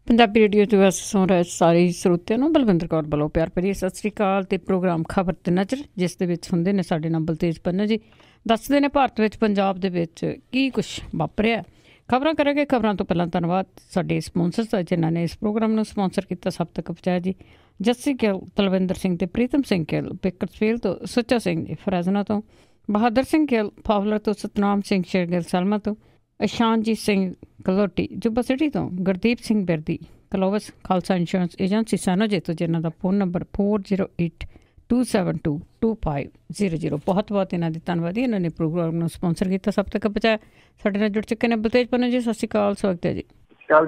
Punjabi radio 'ਚ ਵੈਸੇ ਸੁਣ ਰਹੇ ਸਾਰੇ ਸਰੋਤਿਆਂ ਨੂੰ ਬਲਵਿੰਦਰ ਕੌਰ ਵੱਲੋਂ ਪਿਆਰ ਭਰੀ ਸਤਿ ਸ਼੍ਰੀ ਅਕਾਲ। ਅਤੇ ਪ੍ਰੋਗਰਾਮ ਖਬਰ ਤੇ ਨਜ਼ਰ, ਜਿਸ ਦੇ ਵਿੱਚ ਹੁੰਦੇ ਨੇ ਸਾਡੇ ਨਾਲ ਬਲਤੇਜ ਪੰਨਾ ਜੀ, ਦੱਸਦੇ ਨੇ ਭਾਰਤ ਵਿੱਚ ਪੰਜਾਬ ਦੇ ਵਿੱਚ ਕੀ ਕੁਛ ਵਾਪਰਿਆ। ਖਬਰਾਂ ਕਰਾਂਗੇ। ਖਬਰਾਂ ਤੋਂ ਪਹਿਲਾਂ ਧੰਨਵਾਦ ਸਾਡੇ ਸਪੋਂਸਰਸ ਦਾ, ਜਿਨ੍ਹਾਂ ਨੇ ਇਸ ਪ੍ਰੋਗਰਾਮ ਨੂੰ ਸਪੋਂਸਰ ਕੀਤਾ। ਸਭ ਤੱਕ ਪਹੁੰਚਾਇਆ ਜੀ ਜੱਸੀ ਗਿੱਲ, ਤਲਵਿੰਦਰ ਸਿੰਘ ਤੇ ਪ੍ਰੀਤਮ ਸਿੰਘ ਗਿੱਲ ਪਿਕਰਸਫੀਲਡ ਤੋਂ, ਸੁੱਚਾ ਸਿੰਘ ਜੀ ਫਰੈਜ਼ਨਾ ਤੋਂ, ਬਹਾਦਰ ਸਿੰਘ ਗਿੱਲ ਫਾਵਲਰ ਤੋਂ, ਸਤਨਾਮ ਸਿੰਘ ਸ਼ੇਰਗਿੱਲ ਸਲਮਾ ਤੋਂ, ਇਸ਼ਾਨਜੀਤ ਸਿੰਘ ਗਲੋਟੀ ਜੁੱਬਾ ਸਿਟੀ ਤੋਂ, ਗੁਰਦੀਪ ਸਿੰਘ ਬਿਰਦੀ ਕਲੋਵਸ ਖਾਲਸਾ ਇੰਸ਼ੋਰੈਂਸ ਏਜੰਸੀ ਸਾਨੋਜੇ ਤੋਂ, ਜਿਨ੍ਹਾਂ ਦਾ ਫੋਨ ਨੰਬਰ 4082722500। ਬਹੁਤ ਬਹੁਤ ਇਹਨਾਂ ਦੀ ਧੰਨਵਾਦੀ, ਇਹਨਾਂ ਨੇ ਪ੍ਰੋਗਰਾਮ ਨੂੰ ਸਪੋਂਸਰ ਕੀਤਾ, ਸਭ ਤੱਕ ਪਹੁੰਚਾਇਆ। ਸਾਡੇ ਨਾਲ ਜੁੜ ਚੁੱਕੇ ਨੇ ਬਲਤੇਜ ਪੰਨਾ ਜੀ। ਸਤਿ ਸ਼੍ਰੀ ਅਕਾਲ, ਸਵਾਗਤ ਹੈ ਜੀ।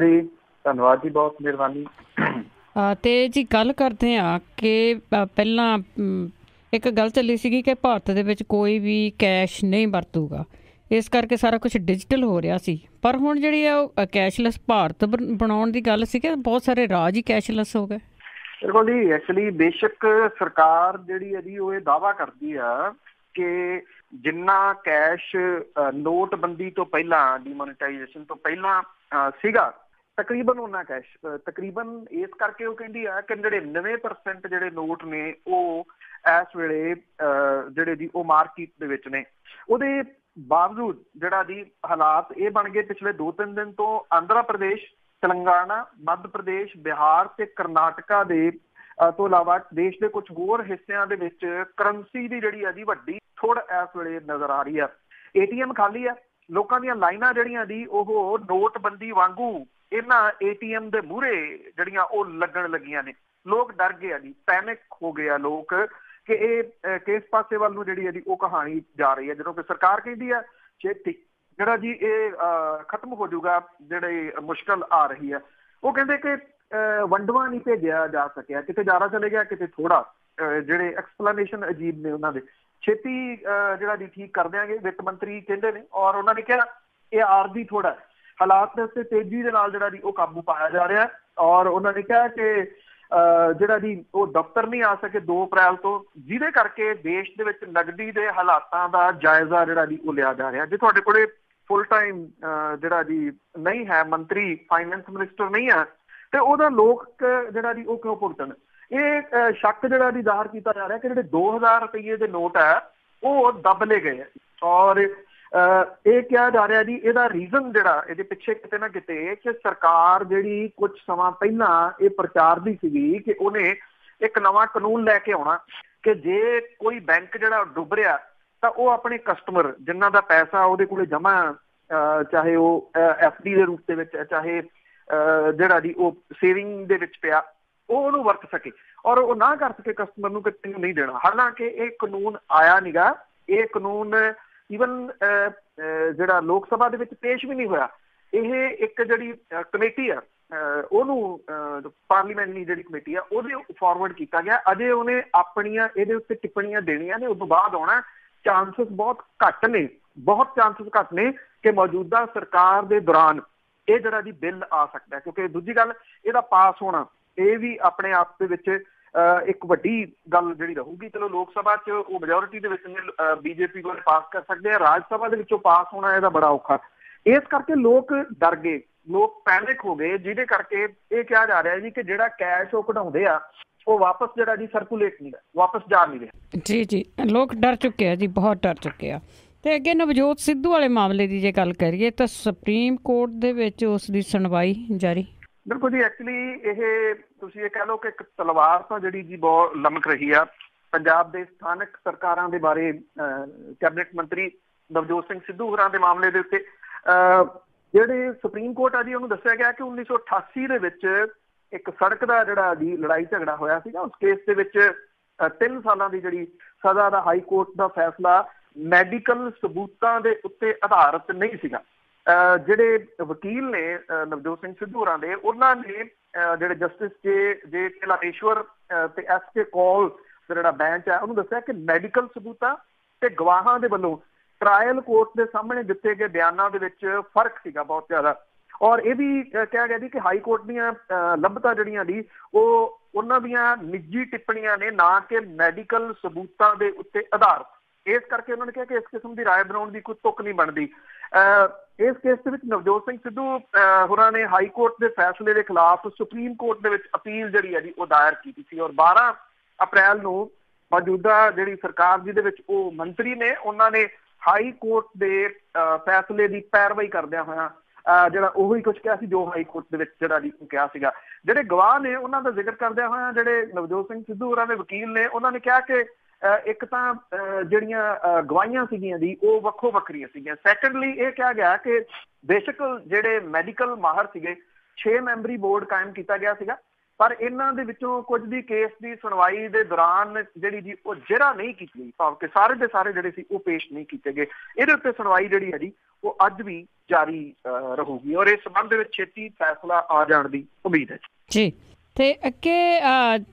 ਜੀ ਧੰਨਵਾਦ ਜੀ, ਬਹੁਤ ਮਿਹਰਬਾਨੀ। ਅਤੇ ਜੀ ਗੱਲ ਕਰਦੇ ਹਾਂ ਕਿ ਪਹਿਲਾਂ ਇੱਕ ਗੱਲ ਚੱਲੀ ਸੀਗੀ ਕਿ ਭਾਰਤ ਦੇ ਵਿੱਚ ਕੋਈ ਵੀ ਕੈਸ਼ ਨਹੀਂ ਵਰਤੂਗਾ, ਇਸ ਕਰਕੇ ਸਾਰਾ ਕੁਛ ਡਿਜੀਟਲ ਹੋ ਰਿਹਾ ਸੀ। ਪਰ ਹੁਣ ਜਿਹੜੀ ਆ ਉਹ ਕੈਸ਼ਲੈਸ ਭਾਰਤ ਬਣਾਉਣ ਦੀ ਗੱਲ ਸੀ ਕਿ ਬਹੁਤ ਸਾਰੇ ਰਾਜ ਹੀ ਕੈਸ਼ਲੈਸ ਹੋ ਗਏ। ਬਿਲਕੁਲ ਜੀ। ਐਕਚੁਅਲੀ ਬੇਸ਼ੱਕ ਸਰਕਾਰ ਜਿਹੜੀ ਹੈ ਜੀ ਉਹ ਇਹ ਦਾਅਵਾ ਕਰਦੀ ਆ ਕਿ ਜਿੰਨਾ ਕੈਸ਼ ਨੋਟਬੰਦੀ ਤੋਂ ਪਹਿਲਾਂ, ਡੀਮੋਨੇਟਾਈਜੇਸ਼ਨ ਤੋਂ ਪਹਿਲਾਂ ਸੀਗਾ, ਤਕਰੀਬਨ ਉਹਨਾਂ ਕੈਸ਼, ਤਕਰੀਬਨ ਇਸ ਕਰਕੇ ਉਹ ਕਹਿੰਦੀ ਆ ਕਿ 99% ਜਿਹੜੇ ਨੋਟ ਨੇ ਉਹ ਇਸ ਵੇਲੇ ਜਿਹੜੇ ਜੀ ਉਹ ਮਾਰਕੀਟ ਦੇ ਵਿੱਚ ਨੇ। ਉਹਦੇ ਬਾਵਜੂਦ ਜਿਹੜਾ ਜੀ ਹਾਲਾਤ ਇਹ ਬਣ ਗਏ ਪਿਛਲੇ 2-3 ਦਿਨ ਤੋਂ, ਆਂਧਰਾ ਪ੍ਰਦੇਸ਼, ਤੇਲੰਗਾਨਾ, ਮੱਧ ਪ੍ਰਦੇਸ਼, ਬਿਹਾਰ ਤੇ ਕਰਨਾਟਕਾ ਦੇ ਤੋਂ ਇਲਾਵਾ ਦੇਸ਼ ਦੇ ਕੁਝ ਹੋਰ ਹਿੱਸਿਆਂ ਦੇ ਵਿੱਚ ਕਰੰਸੀ ਦੀ ਜਿਹੜੀ ਆ ਜੀ ਵੱਡੀ ਥੁੜ ਇਸ ਵੇਲੇ ਨਜ਼ਰ ਆ ਰਹੀ ਆ। ATM ਖਾਲੀ ਆ, ਲੋਕਾਂ ਦੀਆਂ ਲਾਈਨਾਂ ਜਿਹੜੀਆਂ ਜੀ ਉਹ ਨੋਟਬੰਦੀ ਵਾਂਗੂ ਇਹਨਾਂ ATM ਦੇ ਮੂਹਰੇ ਜਿਹੜੀਆਂ ਉਹ ਲੱਗਣ ਲੱਗੀਆਂ ਨੇ। ਲੋਕ ਡਰ ਗਏ ਆ ਜੀ, ਪੈਨਿਕ ਹੋ ਗਏ ਆ ਲੋਕ ਕਿ ਇਹ ਕਿਸ ਪਾਸੇ ਵੱਲ ਨੂੰ ਜਿਹੜੀ ਹੈ ਜੀ ਉਹ ਕਹਾਣੀ ਜਾ ਰਹੀ ਹੈ। ਜਦੋਂ ਕਿ ਸਰਕਾਰ ਕਹਿੰਦੀ ਹੈ ਛੇਤੀ ਜਿਹੜਾ ਜੀ ਇਹ ਖਤਮ ਹੋ ਜਾਊਗਾ, ਜਿਹੜੇ ਮੁਸ਼ਕਲ ਆ ਰਹੀ ਹੈ। ਉਹ ਕਹਿੰਦੇ ਕਿ ਵੰਡਵਾ ਨਹੀਂ ਭੇਜਿਆ ਜਾ ਸਕਿਆ, ਕਿਤੇ ਜ਼ਿਆਦਾ ਚਲੇ ਗਿਆ, ਕਿਤੇ ਥੋੜਾ। ਜਿਹੜੇ ਐਕਸਪਲੇਨੇਸ਼ਨ ਅਜੀਬ ਨੇ ਉਹਨਾਂ ਦੇ, ਛੇਤੀ ਜਿਹੜਾ ਜੀ ਠੀਕ ਕਰ ਦਿਆਂਗੇ, ਵਿੱਤ ਮੰਤਰੀ ਕਹਿੰਦੇ ਨੇ। ਔਰ ਉਹਨਾਂ ਨੇ ਕਿਹਾ ਇਹ ਆਰਜ਼ੀ ਥੋੜਾ ਹਾਲਾਤ ਦੇ ਉੱਤੇ ਤੇਜ਼ੀ ਦੇ ਨਾਲ ਜਿਹੜਾ ਜੀ ਉਹ ਕਾਬੂ ਪਾਇਆ ਜਾ ਰਿਹਾ। ਔਰ ਉਹਨਾਂ ਨੇ ਕਿਹਾ ਕਿ ਜਿਹੜਾ ਜੀ ਉਹ ਦਫ਼ਤਰ ਨਹੀਂ ਆ ਸਕੇ 2 ਅਪ੍ਰੈਲ ਤੋਂ, ਜਿਹਦੇ ਕਰਕੇ ਦੇਸ਼ ਦੇ ਵਿੱਚ ਨਗਦੀ ਦੇ ਹਾਲਾਤਾਂ ਦਾ ਜਾਇਜ਼ਾ ਜਿਹੜਾ ਜੀ ਉਹ ਲਿਆ ਜਾ ਰਿਹਾ। ਜੇ ਤੁਹਾਡੇ ਕੋਲੇ ਫੁੱਲ ਟਾਈਮ ਜਿਹੜਾ ਜੀ ਨਹੀਂ ਹੈ, ਮੰਤਰੀ ਫਾਈਨੈਂਸ ਮਿਨਿਸਟਰ ਨਹੀਂ ਹੈ, ਤੇ ਉਹਦਾ ਲੋਕ ਜਿਹੜਾ ਜੀ ਉਹ ਕਿਉਂ ਭੁਗਤਣ? ਇਹ ਸ਼ੱਕ ਜਿਹੜਾ ਜੀ ਜ਼ਾਹਰ ਕੀਤਾ ਜਾ ਰਿਹਾ ਕਿ ਜਿਹੜੇ 2000 ਰੁਪਏ ਦੇ ਨੋਟ ਹੈ ਉਹ ਦੱਬ ਲਏ ਗਏ। ਔਰ ਇਹ ਕਿਹਾ ਜਾ ਰਿਹਾ ਜੀ ਇਹਦਾ ਰੀਜ਼ਨ ਜਿਹੜਾ ਇਹਦੇ ਪਿੱਛੇ ਕਿਤੇ ਨਾ ਕਿਤੇ ਕਿ ਸਰਕਾਰ ਜਿਹੜੀ ਕੁਝ ਸਮਾਂ ਪਹਿਲਾਂ ਇਹ ਪ੍ਰਚਾਰਦੀ ਸੀਗੀ ਕਿ ਉਹਨੇ ਇੱਕ ਨਵਾਂ ਕਾਨੂੰਨ ਲੈ ਕੇ ਆਉਣਾ ਕਿ ਜੇ ਕੋਈ ਬੈਂਕ ਜਿਹੜਾ ਡੁੱਬ ਰਿਹਾ ਤਾਂ ਉਹ ਆਪਣੇ ਕਸਟਮਰ ਜਿਨ੍ਹਾਂ ਦਾ ਪੈਸਾ ਉਹਦੇ ਕੋਲੇ ਜਮ੍ਹਾਂ, ਚਾਹੇ ਉਹ FD ਦੇ ਰੂਪ ਦੇ ਵਿੱਚ, ਚਾਹੇ ਜਿਹੜਾ ਜੀ ਉਹ ਸੇਵਿੰਗ ਦੇ ਵਿੱਚ ਪਿਆ, ਉਹ ਉਹਨੂੰ ਵਰਤ ਸਕੇ ਔਰ ਉਹ ਨਾ ਕਰ ਸਕੇ ਕਸਟਮਰ ਨੂੰ ਕਿ ਤੈਨੂੰ ਨਹੀਂ ਦੇਣਾ। ਹਾਲਾਂਕਿ ਇਹ ਕਾਨੂੰਨ ਆਇਆ ਨੀਗਾ। ਇਹ ਕਾਨੂੰਨ ਈਵਨ ਜਿਹੜਾ ਲੋਕ ਸਭਾ ਦੇ ਵਿੱਚ ਪੇਸ਼ ਵੀ ਨਹੀਂ ਹੋਇਆ। ਇਹ ਇੱਕ ਜਿਹੜੀ ਕਮੇਟੀ ਆ, ਉਹਨੂੰ ਪਾਰਲੀਮੈਂਟਰੀ ਜਿਹੜੀ ਕਮੇਟੀ ਆ ਉਹਦੇ ਫਾਰਵਰਡ ਕੀਤਾ ਗਿਆ। ਅਜੇ ਉਹਨੇ ਆਪਣੀਆਂ ਇਹਦੇ ਉੱਤੇ ਟਿੱਪਣੀਆਂ ਦੇਣੀਆਂ ਨੇ, ਉਸ ਤੋਂ ਬਾਅਦ ਆਉਣਾ। ਚਾਂਸਿਸ ਬਹੁਤ ਘੱਟ ਨੇ, ਬਹੁਤ ਚਾਂਸਿਸ ਘੱਟ ਨੇ ਕਿ ਮੌਜੂਦਾ ਸਰਕਾਰ ਦੇ ਦੌਰਾਨ ਇਹ ਜਿਹੜਾ ਜੀ ਬਿੱਲ ਆ ਸਕਦਾ। ਕਿਉਂਕਿ ਦੂਜੀ ਗੱਲ, ਇਹਦਾ ਪਾਸ ਹੋਣਾ ਇਹ ਵੀ ਆਪਣੇ ਆਪ ਦੇ ਵਿੱਚ ਇੱਕ ਵੱਡੀ ਗੱਲ ਜਿਹੜੀ ਰਹੂਗੀ। ਚਲੋ ਲੋਕ ਸਭਾ 'ਚ ਉਹ ਮੈਜੋਰਿਟੀ ਦੇ ਵਿੱਚ BJP ਕੋਲ ਪਾਸ ਕਰ ਸਕਦੇ ਆ, ਰਾਜ ਸਭਾ ਦੇ ਵਿੱਚੋਂ ਪਾਸ ਹੋਣਾ ਇਹਦਾ ਬੜਾ ਔਖਾ। ਇਸ ਕਰਕੇ ਲੋਕ ਡਰ ਗਏ, ਲੋਕ ਪੈਨਿਕ ਹੋ ਗਏ, ਜਿਹਦੇ ਕਰਕੇ ਇਹ ਕਿਹਾ ਜਾ ਰਿਹਾ ਜੀ ਕਿ ਜਿਹੜਾ ਕੈਸ਼ ਉਹ ਕਢਾਉਂਦੇ ਆ ਉਹ ਵਾਪਸ ਜਿਹੜਾ ਜੀ ਸਰਕੂਲੇਟ ਨਹੀਂ, ਵਾਪਸ ਜਾ ਨਹੀਂ ਰਿਹਾ। ਜੀ, ਲੋਕ ਡਰ ਚੁੱਕੇ ਆ ਜੀ, ਬਹੁਤ ਡਰ ਚੁੱਕੇ ਆ। ਤੇ ਅੱਗੇ ਨਵਜੋਤ ਸਿੱਧੂ ਵਾਲੇ ਮਾਮਲੇ ਦੀ ਜੇ ਗੱਲ ਕਰੀਏ ਤਾਂ ਸੁਪਰੀਮ ਕੋਰਟ ਦੇ ਵਿੱਚ ਉਸ ਦੀ ਸੁਣਵਾਈ ਜਾਰੀ। ਬਿਲਕੁਲ ਜੀ। ਐਕਚੁਅਲੀ ਇਹ ਤੁਸੀਂ ਇਹ ਕਹਿ ਲਓ ਕਿ ਇੱਕ ਤਲਵਾਰ ਤਾਂ ਜਿਹੜੀ ਜੀ ਬਹੁਤ ਲਮਕ ਰਹੀ ਆ ਪੰਜਾਬ ਦੇ ਸਥਾਨਕ ਸਰਕਾਰਾਂ ਦੇ ਬਾਰੇ। ਕੈਬਨਿਟ ਮੰਤਰੀ ਨਵਜੋਤ ਸਿੰਘ ਸਿੱਧੂ ਹੋਰਾਂ ਦੇ ਮਾਮਲੇ ਦੇ ਉੱਤੇ ਜਿਹੜੇ ਸੁਪਰੀਮ ਕੋਰਟ ਆ ਜੀ, ਉਹਨੂੰ ਦੱਸਿਆ ਗਿਆ ਕਿ 1988 ਦੇ ਵਿੱਚ ਇੱਕ ਸੜਕ ਦਾ ਜਿਹੜਾ ਜੀ ਲੜਾਈ ਝਗੜਾ ਹੋਇਆ ਸੀਗਾ, ਉਸ ਕੇਸ ਦੇ ਵਿੱਚ 3 ਸਾਲਾਂ ਦੀ ਜਿਹੜੀ ਸਜ਼ਾ ਦਾ ਹਾਈ ਕੋਰਟ ਦਾ ਫੈਸਲਾ ਮੈਡੀਕਲ ਸਬੂਤਾਂ ਦੇ ਉੱਤੇ ਆਧਾਰਿਤ ਨਹੀਂ ਸੀਗਾ। ਜਿਹੜੇ ਵਕੀਲ ਨੇ ਨਵਜੋਤ ਸਿੰਘ ਸਿੱਧੂ ਹੋਰਾਂ ਦੇ, ਉਹਨਾਂ ਨੇ ਜਿਹੜੇ ਜਸਟਿਸ ਜੇ ਕੇਲਾਸ਼ਵਰ ਤੇ SK ਕੌਲ ਜਿਹੜਾ ਬੈਂਚ ਹੈ ਉਹਨੂੰ ਦੱਸਿਆ ਕਿ ਮੈਡੀਕਲ ਸਬੂਤਾਂ ਤੇ ਗਵਾਹਾਂ ਦੇ ਵੱਲੋਂ ਟਰਾਇਲ ਕੋਰਟ ਦੇ ਸਾਹਮਣੇ ਦਿੱਤੇ ਗਏ ਬਿਆਨਾਂ ਦੇ ਵਿੱਚ ਫਰਕ ਸੀਗਾ ਬਹੁਤ ਜ਼ਿਆਦਾ। ਔਰ ਇਹ ਵੀ ਕਿਹਾ ਗਿਆ ਜੀ ਕਿ ਹਾਈ ਕੋਰਟ ਦੀਆਂ ਲੱਭਤਾਂ ਜਿਹੜੀਆਂ ਦੀ ਉਹ ਉਹਨਾਂ ਦੀਆਂ ਨਿੱਜੀ ਟਿੱਪਣੀਆਂ ਨੇ, ਨਾ ਕਿ ਮੈਡੀਕਲ ਸਬੂਤਾਂ ਦੇ ਉੱਤੇ ਆਧਾਰਿਤ। ਇਸ ਕਰਕੇ ਉਹਨਾਂ ਨੇ ਕਿਹਾ ਕਿ ਇਸ ਕਿਸਮ ਦੀ ਰਾਏ ਬਣਾਉਣ ਦੀ ਕੋਈ ਤੁਕ ਨਹੀਂ ਬਣਦੀ। ਇਸ ਕੇਸ ਦੇ ਵਿੱਚ ਨਵਜੋਤ ਸਿੰਘ ਸਿੱਧੂ ਹੋਰਾਂ ਨੇ ਹਾਈ ਕੋਰਟ ਦੇ ਫੈਸਲੇ ਦੇ ਖਿਲਾਫ ਸੁਪਰੀਮ ਕੋਰਟ ਦੇ ਵਿੱਚ ਅਪੀਲ ਜਿਹੜੀ ਹੈ ਜੀ ਉਹ ਦਾਇਰ ਕੀਤੀ ਸੀ, ਔਰ 12 ਅਪ੍ਰੈਲ ਨੂੰ ਮੌਜੂਦਾ ਜਿਹੜੀ ਸਰਕਾਰ ਜਿਹਦੇ ਵਿੱਚ ਉਹ ਮੰਤਰੀ ਨੇ ਉਹਨਾਂ ਨੇ ਹਾਈ ਕੋਰਟ ਦੇ ਫੈਸਲੇ ਦੀ ਪੈਰਵਾਈ ਕਰਦਿਆਂ ਹੋਇਆਂ ਜਿਹੜਾ ਉਹੀ ਕੁਝ ਕਿਹਾ ਸੀ ਜੋ ਹਾਈ ਕੋਰਟ ਦੇ ਵਿੱਚ ਜਿਹੜਾ ਜੀ ਕਿਹਾ ਸੀਗਾ। ਜਿਹੜੇ ਗਵਾਹ ਨੇ ਉਹਨਾਂ ਦਾ ਜ਼ਿਕਰ ਕਰਦਿਆਂ ਹੋਇਆਂ ਜਿਹੜੇ ਨਵਜੋਤ ਸਿੰਘ ਸਿੱਧੂ ਹੋਰਾਂ ਦੇ ਵਕੀਲ ਨੇ ਉਹਨਾਂ ਨੇ ਕਿਹਾ ਕਿ ਇੱਕ ਤਾਂ ਜਿਹੜੀਆਂ ਗਵਾਹੀਆਂ ਸੀਗੀਆਂ ਜੀ ਉਹ ਵੱਖੋ ਵੱਖਰੀਆਂ ਸੀਗੀਆਂ। ਸੈਕੰਡਲੀ ਇਹ ਕਿਹਾ ਗਿਆ ਕਿ ਬੇਸ਼ੱਕ ਜਿਹੜੇ ਮੈਡੀਕਲ ਮਾਹਰ ਸੀਗੇ 6 ਮੈਂਬਰੀ ਬੋਰਡ ਕਾਇਮ ਕੀਤਾ ਗਿਆ ਸੀਗਾ, ਪਰ ਇਹਨਾਂ ਦੇ ਵਿੱਚੋਂ ਕੁਝ ਦੀ ਕੇਸ ਦੀ ਸੁਣਵਾਈ ਦੇ ਦੌਰਾਨ ਜਿਹੜੀ ਜੀ ਉਹ ਜਿਹੜਾ ਨਹੀਂ ਕੀਤੀ ਗਈ, ਭਾਵ ਕਿ ਸਾਰੇ ਦੇ ਸਾਰੇ ਜਿਹੜੇ ਸੀ ਉਹ ਪੇਸ਼ ਨਹੀਂ ਕੀਤੇ ਗਏ। ਇਹਦੇ ਉੱਤੇ ਸੁਣਵਾਈ ਜਿਹੜੀ ਹੈ ਜੀ ਉਹ ਅੱਜ ਵੀ ਜਾਰੀ ਰਹੂਗੀ ਔਰ ਇਸ ਸੰਬੰਧ ਦੇ ਵਿੱਚ ਛੇਤੀ ਫੈਸਲਾ ਆ ਜਾਣ ਦੀ ਉਮੀਦ ਹੈ ਜੀ। ਤੇ ਅੱਗੇ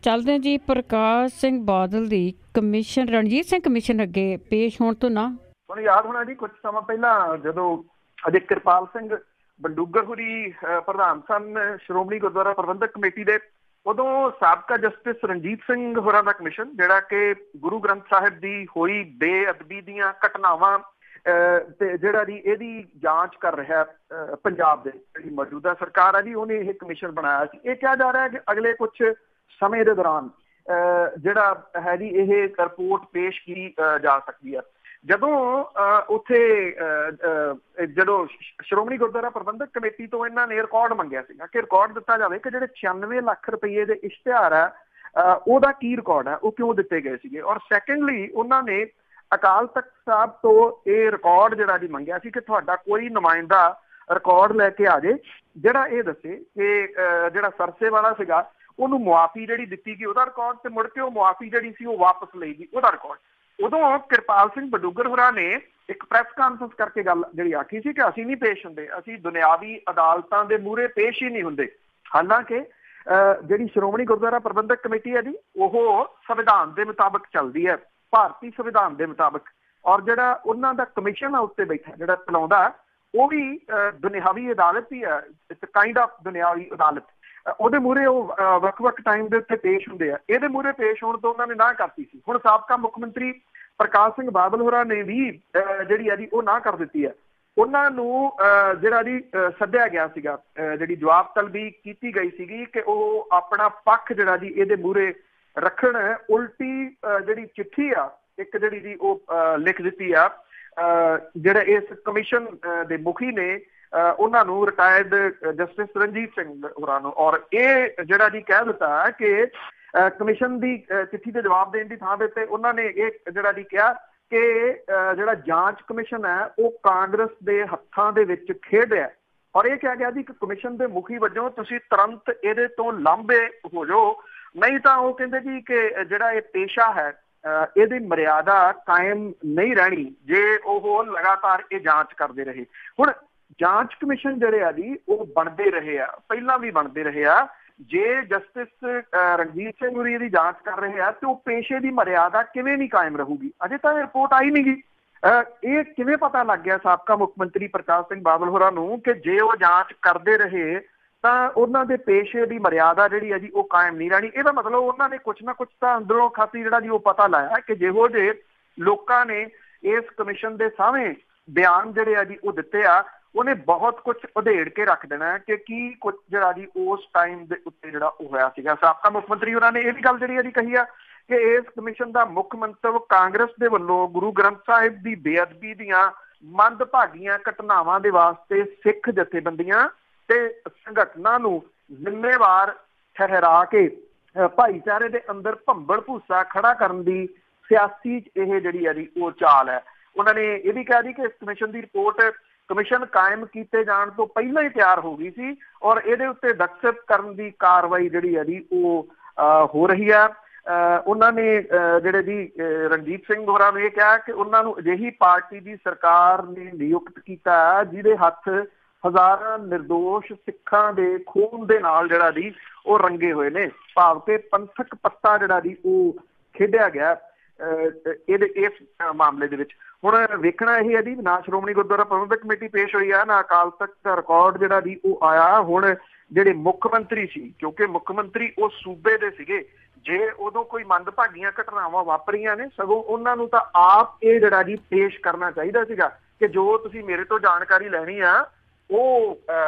ਚੱਲਦੇ ਜੀ, ਪ੍ਰਕਾਸ਼ ਸਿੰਘ ਬਾਦਲ ਦੀ ਕਮਿਸ਼ਨ ਰਣਜੀਤ ਸਿੰਘ ਕਮਿਸ਼ਨ ਅੱਗੇ ਪੇਸ਼ ਹੋਣ ਤੋਂ ਨਾ ਤੁਹਾਨੂੰ ਯਾਦ ਹੋਣਾ ਜੀ ਕੁਝ ਸਮਾਂ ਪਹਿਲਾਂ ਜਦੋਂ ਅਜੇ ਕਿਰਪਾਲ ਸਿੰਘ ਬਡੂੰਗਰ ਹੋਰੀ ਪ੍ਰਧਾਨ ਸਨ ਸ਼੍ਰੋਮਣੀ ਗੁਰਦੁਆਰਾ ਪ੍ਰਬੰਧਕ ਕਮੇਟੀ ਦੇ, ਉਦੋਂ ਸਾਬਕਾ ਜਸਟਿਸ ਰਣਜੀਤ ਸਿੰਘ ਹੋਰਾਂ ਦਾ ਕਮਿਸ਼ਨ ਜਿਹੜਾ ਕਿ ਗੁਰੂ ਗ੍ਰੰਥ ਸਾਹਿਬ ਦੀ ਹੋਈ ਬੇਅਦਬੀ ਦੀਆਂ ਘਟਨਾਵਾਂ ਤੇ ਜਿਹੜਾ ਜੀ ਇਹਦੀ ਜਾਂਚ ਕਰ ਰਿਹਾ ਪੰਜਾਬ ਦੇ ਜਿਹੜੀ ਮੌਜੂਦਾ ਸਰਕਾਰ ਹੈ ਜੀ ਉਹਨੇ ਇਹ ਕਮਿਸ਼ਨ ਬਣਾਇਆ ਸੀ। ਇਹ ਕਿਹਾ ਜਾ ਰਿਹਾ ਹੈ ਕਿ ਅਗਲੇ ਕੁਝ ਸਮੇਂ ਦੇ ਦੌਰਾਨ ਜਿਹੜਾ ਹੈ ਜੀ ਇਹ ਰਿਪੋਰਟ ਪੇਸ਼ ਕੀਤੀ ਜਾ ਸਕਦੀ ਹੈ। ਜਦੋਂ ਉੱਥੇ ਜਦੋਂ ਸ਼੍ਰੋਮਣੀ ਗੁਰਦੁਆਰਾ ਪ੍ਰਬੰਧਕ ਕਮੇਟੀ ਤੋਂ ਇਹਨਾਂ ਨੇ ਰਿਕਾਰਡ ਮੰਗਿਆ ਸੀਗਾ ਕਿ ਰਿਕਾਰਡ ਦਿੱਤਾ ਜਾਵੇ ਕਿ ਜਿਹੜੇ 96 ਲੱਖ ਰੁਪਏ ਦੇ ਇਸ਼ਤਿਹਾਰ ਹੈ ਉਹਦਾ ਕੀ ਰਿਕਾਰਡ ਹੈ, ਉਹ ਕਿਉਂ ਦਿੱਤੇ ਗਏ ਸੀਗੇ। ਔਰ ਸੈਕੰਡਲੀ ਉਹਨਾਂ ਨੇ ਅਕਾਲ ਤਖਤ ਸਾਹਿਬ ਤੋਂ ਇਹ ਰਿਕਾਰਡ ਜਿਹੜਾ ਜੀ ਮੰਗਿਆ ਸੀ ਕਿ ਤੁਹਾਡਾ ਕੋਈ ਨੁਮਾਇੰਦਾ ਰਿਕਾਰਡ ਲੈ ਕੇ ਆ ਜੇ ਜਿਹੜਾ ਇਹ ਦੱਸੇ ਕਿ ਜਿਹੜਾ ਸਰਸੇ ਵਾਲਾ ਸੀਗਾ ਉਹਨੂੰ ਮੁਆਫੀ ਜਿਹੜੀ ਦਿੱਤੀ ਗਈ ਉਹਦਾ ਰਿਕਾਰਡ, ਤੇ ਮੁੜ ਕੇ ਉਹ ਮੁਆਫੀ ਜਿਹੜੀ ਸੀ ਉਹ ਵਾਪਸ ਲਈ ਗਈ ਉਹਦਾ ਰਿਕਾਰਡ। ਉਦੋਂ ਕਿਰਪਾਲ ਸਿੰਘ ਬਡੂੰਗਰ ਹੋਰਾਂ ਨੇ ਇੱਕ ਪ੍ਰੈਸ ਕਾਨਫਰੰਸ ਕਰਕੇ ਗੱਲ ਜਿਹੜੀ ਆਖੀ ਸੀ ਕਿ ਅਸੀਂ ਨਹੀਂ ਪੇਸ਼ ਹੁੰਦੇ, ਅਸੀਂ ਦੁਨਿਆਵੀ ਅਦਾਲਤਾਂ ਦੇ ਮੂਹਰੇ ਪੇਸ਼ ਹੀ ਨਹੀਂ ਹੁੰਦੇ। ਹਾਲਾਂਕਿ ਜਿਹੜੀ ਸ਼੍ਰੋਮਣੀ ਗੁਰਦੁਆਰਾ ਪ੍ਰਬੰਧਕ ਕਮੇਟੀ ਹੈ ਜੀ ਉਹ ਸੰਵਿਧਾਨ ਦੇ ਮੁਤਾਬਕ ਚੱਲਦੀ ਹੈ, ਭਾਰਤੀ ਸੰਵਿਧਾਨ ਦੇ ਮੁਤਾਬਕ, ਔਰ ਜਿਹੜਾ ਉਹਨਾਂ ਦਾ ਕਮਿਸ਼ਨ ਆ ਉੱਤੇ ਬੈਠਾ ਜਿਹੜਾ ਚਲਾਉਂਦਾ ਉਹ ਵੀ ਦੁਨਿਆਵੀ ਅਦਾਲਤ ਹੀ ਹੈ, ਇਟਸ ਕਾਈਂਡ ਆਫ ਦੁਨਿਆਵੀ ਅਦਾਲਤ। ਉਹਦੇ ਮੂਹਰੇ ਉਹ ਵੱਖ-ਵੱਖ ਟਾਈਮ ਦੇ ਉੱਤੇ ਪੇਸ਼ ਹੁੰਦੇ ਆ। ਇਹਦੇ ਮੂਹਰੇ ਪੇਸ਼ ਹੋਣ ਤੋਂ ਉਹਨਾਂ ਨੇ ਨਾ ਕਰਤੀ ਸੀ। ਹੁਣ ਸਾਬਕਾ ਮੁੱਖ ਮੰਤਰੀ ਪ੍ਰਕਾਸ਼ ਸਿੰਘ ਬਾਦਲ ਹੋਰਾਂ ਨੇ ਵੀ ਜਿਹੜੀ ਆ ਜੀ ਉਹ ਨਾ ਕਰ ਦਿੱਤੀ ਹੈ। ਉਹਨਾਂ ਨੂੰ ਜਿਹੜਾ ਜੀ ਸੱਦਿਆ ਗਿਆ ਸੀਗਾ, ਜਿਹੜੀ ਜਵਾਬ ਤਲਬੀ ਕੀਤੀ ਗਈ ਸੀਗੀ ਕਿ ਉਹ ਆਪਣਾ ਪੱਖ ਜਿਹੜਾ ਜੀ ਇਹਦੇ ਮੂਹਰੇ ਰੱਖਣ। ਉਲਟੀ ਜਿਹੜੀ ਚਿੱਠੀ ਆ ਇੱਕ ਜਿਹੜੀ ਜੀ ਉਹ ਲਿਖ ਦਿੱਤੀ ਆ ਜਿਹੜੇ ਇਸ ਕਮਿਸ਼ਨ ਦੇ ਮੁਖੀ ਨੇ ਉਹਨਾਂ ਨੂੰ ਰਿਟਾਇਰਡ ਜਸਟਿਸ ਰਣਜੀਤ ਸਿੰਘ ਹੋਰਾਂ ਨੂੰ, ਔਰ ਇਹ ਜਿਹੜਾ ਜੀ ਕਹਿ ਦਿੱਤਾ ਕਿ ਕਮਿਸ਼ਨ ਦੀ ਚਿੱਠੀ ਦੇ ਜਵਾਬ ਦੇਣ ਦੀ ਥਾਂ ਦੇ ਉੱਤੇ ਉਹਨਾਂ ਨੇ ਇਹ ਜਿਹੜਾ ਜੀ ਕਿਹਾ ਕਿ ਜਿਹੜਾ ਜਾਂਚ ਕਮਿਸ਼ਨ ਹੈ ਉਹ ਕਾਂਗਰਸ ਦੇ ਹੱਥਾਂ ਦੇ ਵਿੱਚ ਖੇਡ ਰਿਹਾ, ਔਰ ਇਹ ਕਿਹਾ ਗਿਆ ਜੀ ਕਿ ਕਮਿਸ਼ਨ ਦੇ ਮੁਖੀ ਵਜੋਂ ਤੁਸੀਂ ਤੁਰੰਤ ਇਹਦੇ ਤੋਂ ਲਾਂਭੇ ਹੋ ਜਾਓ, ਨਹੀਂ ਤਾਂ ਉਹ ਕਹਿੰਦੇ ਜੀ ਕਿ ਜਿਹੜਾ ਇਹ ਪੇਸ਼ਾ ਹੈ ਇਹਦੀ ਮਰਿਆਦਾ ਕਾਇਮ ਨਹੀਂ ਰਹਿਣੀ ਜੇ ਉਹ ਲਗਾਤਾਰ ਇਹ ਜਾਂਚ ਕਰਦੇ ਰਹੇ। ਹੁਣ ਜਾਂਚ ਕਮਿਸ਼ਨ ਜਿਹੜੇ ਆ ਜੀ ਉਹ ਬਣਦੇ ਰਹੇ ਆ, ਪਹਿਲਾਂ ਵੀ ਬਣਦੇ ਰਹੇ ਆ। ਜੇ ਜਸਟਿਸ ਰਣਜੀਤ ਸਿੰਘ ਹੋਰੀ ਇਹਦੀ ਜਾਂਚ ਕਰ ਰਹੇ ਆ ਤੇ ਉਹ ਪੇਸ਼ੇ ਦੀ ਮਰਿਆਦਾ ਕਿਵੇਂ ਨਹੀਂ ਕਾਇਮ ਰਹੂਗੀ? ਅਜੇ ਤਾਂ ਰਿਪੋਰਟ ਆਈ ਨਹੀਂ ਗੀ। ਇਹ ਕਿਵੇਂ ਪਤਾ ਲੱਗ ਗਿਆ ਸਾਬਕਾ ਮੁੱਖ ਮੰਤਰੀ ਪ੍ਰਕਾਸ਼ ਸਿੰਘ ਬਾਦਲ ਹੋਰਾਂ ਨੂੰ ਕਿ ਜੇ ਉਹ ਜਾਂਚ ਕਰਦੇ ਰਹੇ ਤਾਂ ਉਹਨਾਂ ਦੇ ਪੇਸ਼ੇ ਦੀ ਮਰਿਆਦਾ ਜਿਹੜੀ ਹੈ ਜੀ ਉਹ ਕਾਇਮ ਨਹੀਂ ਰਹਿਣੀ? ਇਹਦਾ ਮਤਲਬ ਉਹਨਾਂ ਨੇ ਕੁਛ ਨਾ ਕੁਛ ਤਾਂ ਅੰਦਰੋਂ ਖਾਤੀ ਜਿਹੜਾ ਜੀ ਉਹ ਪਤਾ ਲਾਇਆ ਕਿ ਜਿਹੋ ਜਿਹੇ ਲੋਕਾਂ ਨੇ ਇਸ ਕਮਿਸ਼ਨ ਦੇ ਸਾਹਮਣੇ ਬਿਆਨ ਜਿਹੜੇ ਆ ਜੀ ਉਹ ਦਿੱਤੇ ਆ, ਉਹਨੇ ਬਹੁਤ ਕੁਛ ਉਧੇੜ ਕੇ ਰੱਖ ਦੇਣਾ ਕਿ ਕੀ ਕੁਛ ਜਿਹੜਾ ਜੀ ਉਸ ਟਾਈਮ ਦੇ ਉੱਤੇ ਜਿਹੜਾ ਉਹ ਹੋਇਆ ਸੀਗਾ। ਸਾਬਕਾ ਮੁੱਖ ਮੰਤਰੀ ਉਹਨਾਂ ਨੇ ਇਹ ਵੀ ਗੱਲ ਜਿਹੜੀ ਆ ਜੀ ਕਹੀ ਆ ਕਿ ਇਸ ਕਮਿਸ਼ਨ ਦਾ ਮੁੱਖ ਮੰਤਵ ਕਾਂਗਰਸ ਦੇ ਵੱਲੋਂ ਗੁਰੂ ਗ੍ਰੰਥ ਸਾਹਿਬ ਦੀ ਬੇਅਦਬੀ ਦੀਆਂ ਮੰਦਭਾਗੀਆਂ ਘਟਨਾਵਾਂ ਦੇ ਵਾਸਤੇ ਸਿੱਖ ਜਥੇਬੰਦੀਆਂ ਤੇ ਸੰਗਠਨਾਂ ਨੂੰ ਜ਼ਿੰਮੇਵਾਰ ਠਹਿਰਾ ਕੇ ਭਾਈਚਾਰੇ ਦੇ ਅੰਦਰ ਭੰਬਲ ਭੂਸਾ ਖੜਾ ਕਰਨ ਦੀ ਸਿਆਸੀ ਇਹ ਜਿਹੜੀ ਆ ਜੀ ਉਹ ਚਾਲ ਹੈ। ਉਹਨਾਂ ਨੇ ਇਹ ਵੀ ਕਿਹਾ ਜੀ ਕਿ ਇਸ ਕਮਿਸ਼ਨ ਦੀ ਰਿਪੋਰਟ ਕਮਿਸ਼ਨ ਕਾਇਮ ਕੀਤੇ ਜਾਣ ਤੋਂ ਪਹਿਲਾਂ ਹੀ ਤਿਆਰ ਹੋ ਗਈ ਸੀ ਔਰ ਇਹਦੇ ਉੱਤੇ ਦਸਤਖਤ ਕਰਨ ਦੀ ਕਾਰਵਾਈ ਜਿਹੜੀ ਆ ਜੀ ਉਹ ਹੋ ਰਹੀ ਆ। ਉਹਨਾਂ ਨੇ ਜਿਹੜੇ ਜੀ ਰਣਜੀਤ ਸਿੰਘ ਹੋਰਾਂ ਨੇ ਇਹ ਕਿਹਾ ਕਿ ਉਹਨਾਂ ਨੂੰ ਅਜਿਹੀ ਪਾਰਟੀ ਦੀ ਸਰਕਾਰ ਨੇ ਨਿਯੁਕਤ ਕੀਤਾ ਜਿਹਦੇ ਹੱਥ ਹਜ਼ਾਰਾਂ ਨਿਰਦੋਸ਼ ਸਿੱਖਾਂ ਦੇ ਖੂਨ ਦੇ ਨਾਲ ਜਿਹੜਾ ਜੀ ਉਹ ਰੰਗੇ ਹੋਏ ਨੇ, ਭਾਵ ਕਿ ਪੰਥਕ ਪੱਤਾ ਜਿਹੜਾ ਜੀ ਉਹ ਖੇਡਿਆ ਗਿਆ ਇਹਦੇ ਇਸ ਮਾਮਲੇ ਦੇ ਵਿੱਚ। ਹੁਣ ਵੇਖਣਾ ਇਹ ਹੈ ਜੀ ਨਾ ਸ਼੍ਰੋਮਣੀ ਗੁਰਦੁਆਰਾ ਪ੍ਰਬੰਧਕ ਕਮੇਟੀ ਪੇਸ਼ ਹੋਈ ਆ ਨਾ ਅਕਾਲ ਤਖਤ ਦਾ ਰਿਕਾਰਡ ਜਿਹੜਾ ਜੀ ਉਹ ਆਇਆ। ਹੁਣ ਜਿਹੜੇ ਮੁੱਖ ਮੰਤਰੀ ਸੀ, ਕਿਉਂਕਿ ਮੁੱਖ ਮੰਤਰੀ ਉਹ ਸੂਬੇ ਦੇ ਸੀਗੇ, ਜੇ ਉਦੋਂ ਕੋਈ ਮੰਦਭਾਗੀਆਂ ਘਟਨਾਵਾਂ ਵਾਪਰੀਆਂ ਨੇ, ਸਗੋਂ ਉਹਨਾਂ ਨੂੰ ਤਾਂ ਆਪ ਇਹ ਜਿਹੜਾ ਜੀ ਪੇਸ਼ ਕਰਨਾ ਚਾਹੀਦਾ ਸੀਗਾ ਕਿ ਜੋ ਤੁਸੀਂ ਮੇਰੇ ਤੋਂ ਜਾਣਕਾਰੀ ਲੈਣੀ ਆ ਉਹ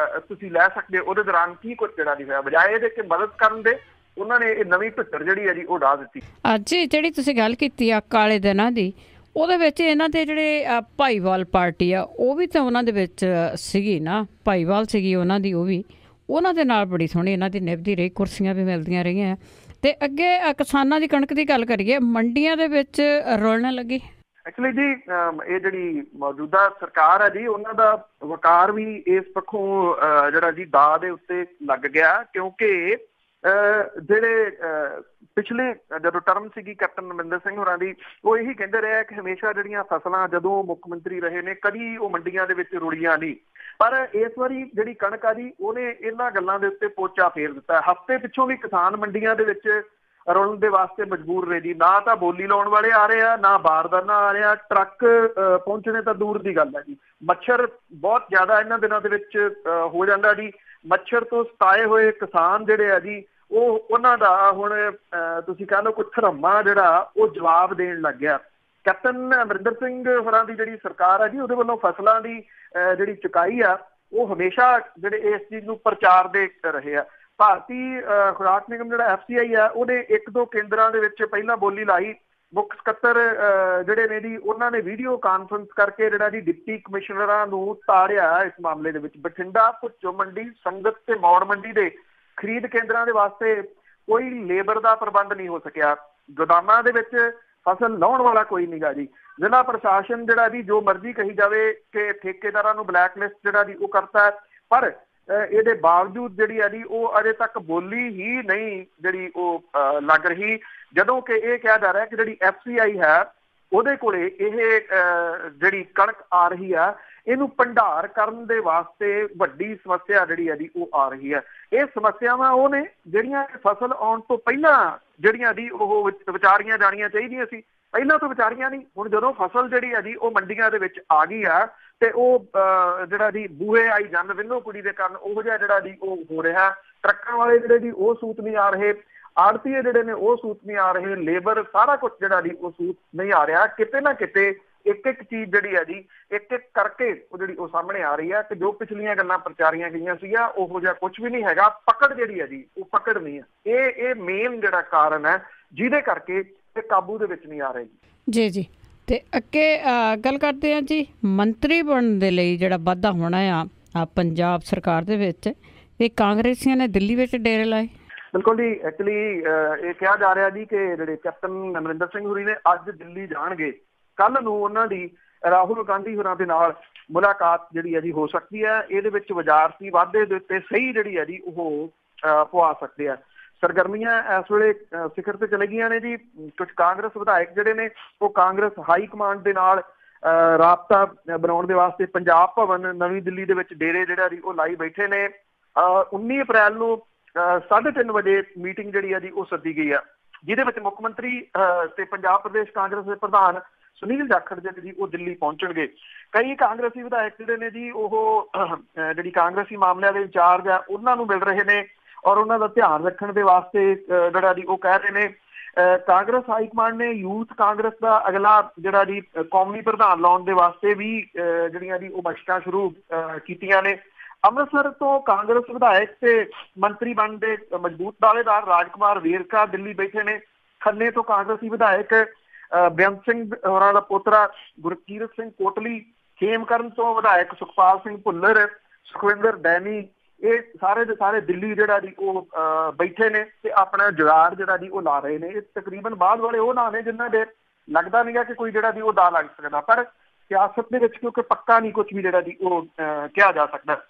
ਤੁਸੀਂ ਲੈ ਸਕਦੇ। ਉਹਦੇ ਦੌਰਾਨ ਕੀ ਕੁਝ ਜਿਹੜਾ ਨਹੀਂ ਹੋਇਆ, ਬਜਾਏ ਇਹਦੇ ਕਿ ਮਦਦ ਕਰਨ ਦੇ ਉਹਨਾਂ ਨੇ ਇਹ ਨਵੀਂ ਭਿੱਤਰ ਜਿਹੜੀ ਹੈ ਜੀ ਉਹ ਡਾ ਦਿੱਤੀ। ਅੱਜ ਜਿਹੜੀ ਤੁਸੀਂ ਗੱਲ ਕੀਤੀ ਆ ਕਾਲੇ ਦਿਨਾਂ ਦੀ, ਉਹਦੇ ਵਿੱਚ ਇਹਨਾਂ ਦੇ ਜਿਹੜੇ ਭਾਈਵਾਲ ਪਾਰਟੀ ਆ ਉਹ ਵੀ ਤਾਂ ਉਹਨਾਂ ਦੇ ਵਿੱਚ ਸੀਗੀ ਨਾ, ਭਾਈਵਾਲ ਸੀਗੀ ਉਹਨਾਂ ਦੀ, ਉਹ ਵੀ ਉਹਨਾਂ ਦੇ ਨਾਲ ਬੜੀ ਸੋਹਣੀ ਇਹਨਾਂ ਦੀ ਨਿਭਦੀ ਰਹੀ, ਕੁਰਸੀਆਂ ਵੀ ਮਿਲਦੀਆਂ ਰਹੀਆਂ। ਤੇ ਅੱਗੇ ਕਿਸਾਨਾਂ ਦੀ ਕਣਕ ਦੀ ਗੱਲ ਕਰੀਏ, ਮੰਡੀਆਂ ਦੇ ਵਿੱਚ ਰੁਲਣ ਲੱਗੀ। ਐਕਚੁਅਲੀ ਜੀ ਇਹ ਜਿਹੜੀ ਮੌਜੂਦਾ ਸਰਕਾਰ ਹੈ ਜੀ ਉਹਨਾਂ ਦਾ ਵਕਾਰ ਵੀ ਇਸ ਪੱਖੋਂ ਜਿਹੜਾ ਜੀ ਦਾਅ ਦੇ ਉੱਤੇ ਲੱਗ ਗਿਆ, ਕਿਉਂਕਿ ਜਿਹੜੇ ਪਿਛਲੇ ਜਦੋਂ ਟਰਮ ਸੀਗੀ ਕੈਪਟਨ ਅਮਰਿੰਦਰ ਸਿੰਘ ਹੋਰਾਂ ਦੀ, ਉਹ ਇਹੀ ਕਹਿੰਦੇ ਰਹੇ ਕਿ ਹਮੇਸ਼ਾ ਜਿਹੜੀਆਂ ਫਸਲਾਂ ਜਦੋਂ ਮੁੱਖ ਮੰਤਰੀ ਰਹੇ ਨੇ ਕਦੀ ਉਹ ਮੰਡੀਆਂ ਦੇ ਵਿੱਚ ਰੁੜੀਆਂ ਨਹੀਂ, ਪਰ ਇਸ ਵਾਰੀ ਜਿਹੜੀ ਕਣਕ ਆ ਜੀ ਉਹਨੇ ਇਹਨਾਂ ਗੱਲਾਂ ਦੇ ਉੱਤੇ ਪੋਚਾ ਫੇਰ ਦਿੱਤਾ। ਹਫ਼ਤੇ ਪਿੱਛੋਂ ਵੀ ਕਿਸਾਨ ਮੰਡੀਆਂ ਦੇ ਵਿੱਚ ਰੁਲਣ ਦੇ ਵਾਸਤੇ ਮਜਬੂਰ ਨੇ ਜੀ। ਨਾ ਤਾਂ ਬੋਲੀ ਲਾਉਣ ਵਾਲੇ ਆ ਰਹੇ ਆ, ਨਾ ਬਾਰਦਾਨਾ ਆ ਰਿਹਾ, ਟਰੱਕ ਪਹੁੰਚਣੇ ਤਾਂ ਦੂਰ ਦੀ ਗੱਲ ਹੈ ਜੀ। ਮੱਛਰ ਬਹੁਤ ਜ਼ਿਆਦਾ ਇਹਨਾਂ ਦਿਨਾਂ ਦੇ ਵਿੱਚ ਹੋ ਜਾਂਦਾ ਜੀ। ਮੱਛਰ ਤੋਂ ਸਤਾਏ ਹੋਏ ਕਿਸਾਨ ਜਿਹੜੇ ਆ ਜੀ ਉਹਨਾਂ ਦਾ ਹੁਣ ਤੁਸੀਂ ਕਹਿ ਲਓ ਕੁਝ ਧਰਮਾ ਜਿਹੜਾ ਉਹ ਜਵਾਬ ਦੇਣ ਲੱਗ ਗਿਆ। ਕੈਪਟਨ ਅਮਰਿੰਦਰ ਸਿੰਘ ਹੋਰਾਂ ਦੀ ਜਿਹੜੀ ਸਰਕਾਰ ਹੈ ਜੀ ਉਹਦੇ ਵੱਲੋਂ ਫਸਲਾਂ ਦੀ ਜਿਹੜੀ ਚੁਕਾਈ ਆ ਉਹ ਹਮੇਸ਼ਾ ਜਿਹੜੇ ਇਸ ਚੀਜ਼ ਨੂੰ ਪ੍ਰਚਾਰ ਦੇ ਰਹੇ ਆ। ਭਾਰਤੀ ਖੁਰਾਕ ਨਿਗਮ ਜਿਹੜਾ FCI ਆ ਉਹਨੇ 1-2 ਕੇਂਦਰਾਂ ਦੇ ਵਿੱਚ ਪਹਿਲਾਂ ਬੋਲੀ ਲਾਈ। ਮੁੱਖ ਸਕੱਤਰ ਜਿਹੜੇ ਨੇ ਜੀ ਉਹਨਾਂ ਨੇ ਵੀਡੀਓ ਕਾਨਫਰੰਸ ਕਰਕੇ ਜਿਹੜਾ ਜੀ ਡਿਪਟੀ ਕਮਿਸ਼ਨਰਾਂ ਨੂੰ ਤਾੜਿਆ ਇਸ ਮਾਮਲੇ ਦੇ ਵਿੱਚ। ਬਠਿੰਡਾ, ਭੁੱਚੋ ਮੰਡੀ, ਸੰਗਤ ਤੇ ਮੌੜ ਮੰਡੀ ਦੇ ਖਰੀਦ ਕੇਂਦਰਾਂ ਦੇ ਵਾਸਤੇ ਕੋਈ ਲੇਬਰ ਦਾ ਪ੍ਰਬੰਧ ਨਹੀਂ ਹੋ ਸਕਿਆ। ਗੋਦਾਮਾਂ ਦੇ ਵਿੱਚ ਫਸਲ ਲਾਉਣ ਵਾਲਾ ਕੋਈ ਨੀਗਾ ਜੀ। ਜ਼ਿਲ੍ਹਾ ਪ੍ਰਸ਼ਾਸਨ ਜਿਹੜਾ ਜੀ ਜੋ ਮਰਜ਼ੀ ਕਹੀ ਜਾਵੇ ਕਿ ਠੇਕੇਦਾਰਾਂ ਨੂੰ ਬਲੈਕ ਲਿਸਟ ਜਿਹੜਾ ਜੀ ਉਹ ਕਰਤਾ, ਪਰ ਇਹਦੇ ਬਾਵਜੂਦ ਜਿਹੜੀ ਹੈ ਜੀ ਉਹ ਅਜੇ ਤੱਕ ਬੋਲੀ ਹੀ ਨਹੀਂ ਜਿਹੜੀ ਉਹ ਲੱਗ ਰਹੀ, ਜਦੋਂ ਕਿ ਇਹ ਕਿਹਾ ਜਾ ਰਿਹਾ ਕਿ ਜਿਹੜੀ FCI ਹੈ ਉਹਦੇ ਕੋਲੇ ਇਹ ਜਿਹੜੀ ਕਣਕ ਆ ਰਹੀ ਆ ਇਹਨੂੰ ਭੰਡਾਰ ਕਰਨ ਦੇ ਵਾਸਤੇ ਵੱਡੀ ਸਮੱਸਿਆ ਜਿਹੜੀ ਹੈ ਜੀ ਉਹ ਆ ਰਹੀ ਹੈ। ਇਹ ਸਮੱਸਿਆਵਾਂ ਉਹ ਨੇ ਜਿਹੜੀਆਂ ਫਸਲ ਆਉਣ ਤੋਂ ਪਹਿਲਾਂ ਜਿਹੜੀਆਂ ਜੀ ਉਹ ਵਿਚਾਰੀਆਂ ਜਾਣੀਆਂ ਚਾਹੀਦੀਆਂ ਸੀ, ਪਹਿਲਾਂ ਤੋਂ ਵਿਚਾਰੀਆਂ ਨਹੀਂ। ਹੁਣ ਜਦੋਂ ਫਸਲ ਜਿਹੜੀ ਹੈ ਜੀ ਉਹ ਮੰਡੀਆਂ ਦੇ ਵਿੱਚ ਆ ਗਈ ਆ ਤੇ ਉਹ ਜਿਹੜਾ ਜੀ ਬੂਹੇ ਆਈ ਜੰਨ ਵਿੰਨੋ ਕੁੜੀ ਦੇ ਕਾਰਨ ਉਹ ਜਿਹਾ ਜਿਹੜਾ ਜੀ ਉਹ ਹੋ ਰਿਹਾ। ਟਰੱਕਾਂ ਵਾਲੇ ਜਿਹੜੇ ਜੀ ਉਹ ਸੂਤ ਨਹੀਂ ਆ ਰਹੇ, ਆੜਤੀਏ ਜਿਹੜੇ ਨੇ ਉਹ ਸੂਤ ਨਹੀਂ ਆ ਰਹੇ, ਲੇਬਰ ਸਾਰਾ ਕੁਝ ਜਿਹੜਾ ਜੀ ਉਹ ਸੂਤ ਨਹੀਂ ਆ ਰਿਹਾ। ਕਿਤੇ ਨਾ ਕਿਤੇ ਇੱਕ ਚੀਜ਼ ਜਿਹੜੀ ਹੈ ਜੀ ਇੱਕ ਕਰਕੇ ਉਹ ਜਿਹੜੀ ਉਹ ਸਾਹਮਣੇ ਆ ਰਹੀ ਹੈ ਕਿ ਜੋ ਪਿਛਲੀਆਂ ਗੱਲਾਂ ਪ੍ਰਚਾਰੀਆਂ ਗਈਆਂ ਸੀਗੀਆਂ ਉਹੋ ਜਿਹਾ ਕੁਝ ਵੀ ਨਹੀਂ ਹੈਗਾ। ਪਕੜ ਜਿਹੜੀ ਹੈ ਜੀ ਉਹ ਪਕੜ ਨਹੀਂ ਹੈ। ਇਹ ਮੇਨ ਜਿਹੜਾ ਕਾਰਨ ਹੈ ਜਿਹਦੇ ਕਰਕੇ ਇਹ ਕਾਬੂ ਦੇ ਵਿੱਚ ਨਹੀਂ ਆ ਰਹੇ ਜੀ। ਜੀ ਤੇ ਅੱਗੇ ਗੱਲ ਕਰਦੇ ਹਾਂ ਜੀ, ਮੰਤਰੀ ਬਣਨ ਦੇ ਲਈ ਜਿਹੜਾ ਵਾਧਾ ਹੋਣਾ ਆ ਪੰਜਾਬ ਸਰਕਾਰ ਦੇ ਵਿੱਚ, ਇਹ ਕਾਂਗਰਸੀਆਂ ਨੇ ਦਿੱਲੀ ਵਿੱਚ ਡੇਰੇ ਲਾਏ। ਬਿਲਕੁਲ ਜੀ। ਐਕਚੁਅਲੀ ਇਹ ਕਿਹਾ ਜਾ ਰਿਹਾ ਜੀ ਕਿ ਜਿਹੜੇ ਕੈਪਟਨ ਅਮਰਿੰਦਰ ਸਿੰਘ ਹੋਰੀ ਨੇ ਅੱਜ ਦਿੱਲੀ ਜਾਣਗੇ। ਕੱਲ ਨੂੰ ਉਹਨਾਂ ਦੀ ਰਾਹੁਲ ਗਾਂਧੀ ਹੋਰਾਂ ਦੇ ਨਾਲ ਮੁਲਾਕਾਤ ਜਿਹੜੀ ਹੈ ਜੀ ਹੋ ਸਕਦੀ ਹੈ। ਇਹਦੇ ਵਿੱਚ ਵਜ਼ਾਰਤੀ ਵਾਧੇ ਦੇ ਉੱਤੇ ਸਹੀ ਜਿਹੜੀ ਹੈ ਜੀ ਉਹ ਪਵਾ ਸਕਦੇ ਆ। ਸਰਗਰਮੀਆਂ ਇਸ ਵੇਲੇ ਸਿਖਰ ਤੇ ਚਲੇ ਗਈਆਂ ਨੇ ਜੀ। ਕੁਝ ਕਾਂਗਰਸ ਵਿਧਾਇਕ ਜਿਹੜੇ ਨੇ ਉਹ ਕਾਂਗਰਸ ਹਾਈ ਕਮਾਂਡ ਦੇ ਨਾਲ ਰਾਬਤਾ ਬਣਾਉਣ ਦੇ ਵਾਸਤੇ ਪੰਜਾਬ ਭਵਨ ਨਵੀਂ ਦਿੱਲੀ ਦੇ ਵਿੱਚ ਡੇਰੇ ਜਿਹੜਾ ਜੀ ਉਹ ਲਾਈ ਬੈਠੇ ਨੇ। 19 ਅਪ੍ਰੈਲ ਨੂੰ 3:30 ਵਜੇ ਮੀਟਿੰਗ ਜਿਹੜੀ ਹੈ ਜੀ ਉਹ ਸੱਦੀ ਗਈ ਆ, ਜਿਹਦੇ ਵਿੱਚ ਮੁੱਖ ਮੰਤਰੀ ਤੇ ਪੰਜਾਬ ਪ੍ਰਦੇਸ਼ ਕਾਂਗਰਸ ਦੇ ਪ੍ਰਧਾਨ ਸੁਨੀਲ ਜਾਖੜ ਜਿਹੜੇ ਜੀ ਉਹ ਦਿੱਲੀ ਪਹੁੰਚਣਗੇ। ਕਈ ਕਾਂਗਰਸੀ ਵਿਧਾਇਕ ਜਿਹੜੇ ਨੇ ਜੀ ਉਹ ਜਿਹੜੀ ਕਾਂਗਰਸੀ ਮਾਮਲਿਆਂ ਦੇ ਇੰਚਾਰਜ ਆ ਉਹਨਾਂ ਨੂੰ ਮਿਲ ਰਹੇ ਨੇ ਔਰ ਉਹਨਾਂ ਦਾ ਧਿਆਨ ਰੱਖਣ ਦੇ ਵਾਸਤੇ ਜਿਹੜਾ ਜੀ ਉਹ ਕਹਿ ਰਹੇ ਨੇ। ਕਾਂਗਰਸ ਹਾਈ ਕਮਾਂਡ ਨੇ ਯੂਥ ਕਾਂਗਰਸ ਦਾ ਅਗਲਾ ਜਿਹੜਾ ਜੀ ਕੌਮੀ ਪ੍ਰਧਾਨ ਲਾਉਣ ਦੇ ਵਾਸਤੇ ਵੀ ਜਿਹੜੀਆਂ ਜੀ ਉਹ ਮਸ਼ਕਾਂ ਸ਼ੁਰੂ ਕੀਤੀਆਂ ਨੇ। ਅੰਮ੍ਰਿਤਸਰ ਤੋਂ ਕਾਂਗਰਸ ਵਿਧਾਇਕ ਤੇ ਮੰਤਰੀ ਬਣਨ ਦੇ ਮਜ਼ਬੂਤ ਦਾਅਵੇਦਾਰ ਰਾਜਕੁਮਾਰ ਵੇਰਕਾ ਦਿੱਲੀ ਬੈਠੇ ਨੇ। ਖੰਨੇ ਤੋਂ ਕਾਂਗਰਸੀ ਵਿਧਾਇਕ ਬੇਅੰਤ ਸਿੰਘ ਹੋਰਾਂ ਦਾ ਪੋਤਰਾ ਗੁਰਕੀਰਤ ਸਿੰਘ ਕੋਟਲੀ, ਖੇਮਕਰਨ ਤੋਂ ਵਿਧਾਇਕ ਸੁਖਪਾਲ ਸਿੰਘ ਭੁੱਲਰ, ਸੁਖਵਿੰਦਰ ਡੈਨੀ, ਇਹ ਸਾਰੇ ਦੇ ਸਾਰੇ ਦਿੱਲੀ ਜਿਹੜਾ ਜੀ ਉਹ ਬੈਠੇ ਨੇ ਤੇ ਆਪਣਾ ਜੁਗਾੜ ਜਿਹੜਾ ਜੀ ਉਹ ਲਾ ਰਹੇ ਨੇ। ਇਹ ਤਕਰੀਬਨ ਬਾਅਦ ਵਾਲੇ ਉਹ ਨਾਂ ਨੇ ਜਿਨ੍ਹਾਂ ਦੇ ਲੱਗਦਾ ਨਹੀਂ ਗਾ ਕਿ ਕੋਈ ਜਿਹੜਾ ਜੀ ਉਹ ਦਾ ਲੱਗ ਸਕਦਾ, ਪਰ ਸਿਆਸਤ ਦੇ ਵਿੱਚ ਕਿਉਂਕਿ ਪੱਕਾ ਨਹੀਂ ਕੁਝ ਵੀ ਜਿਹੜਾ ਜੀ ਉਹ ਕਿਹਾ ਜਾ ਸਕਦਾ।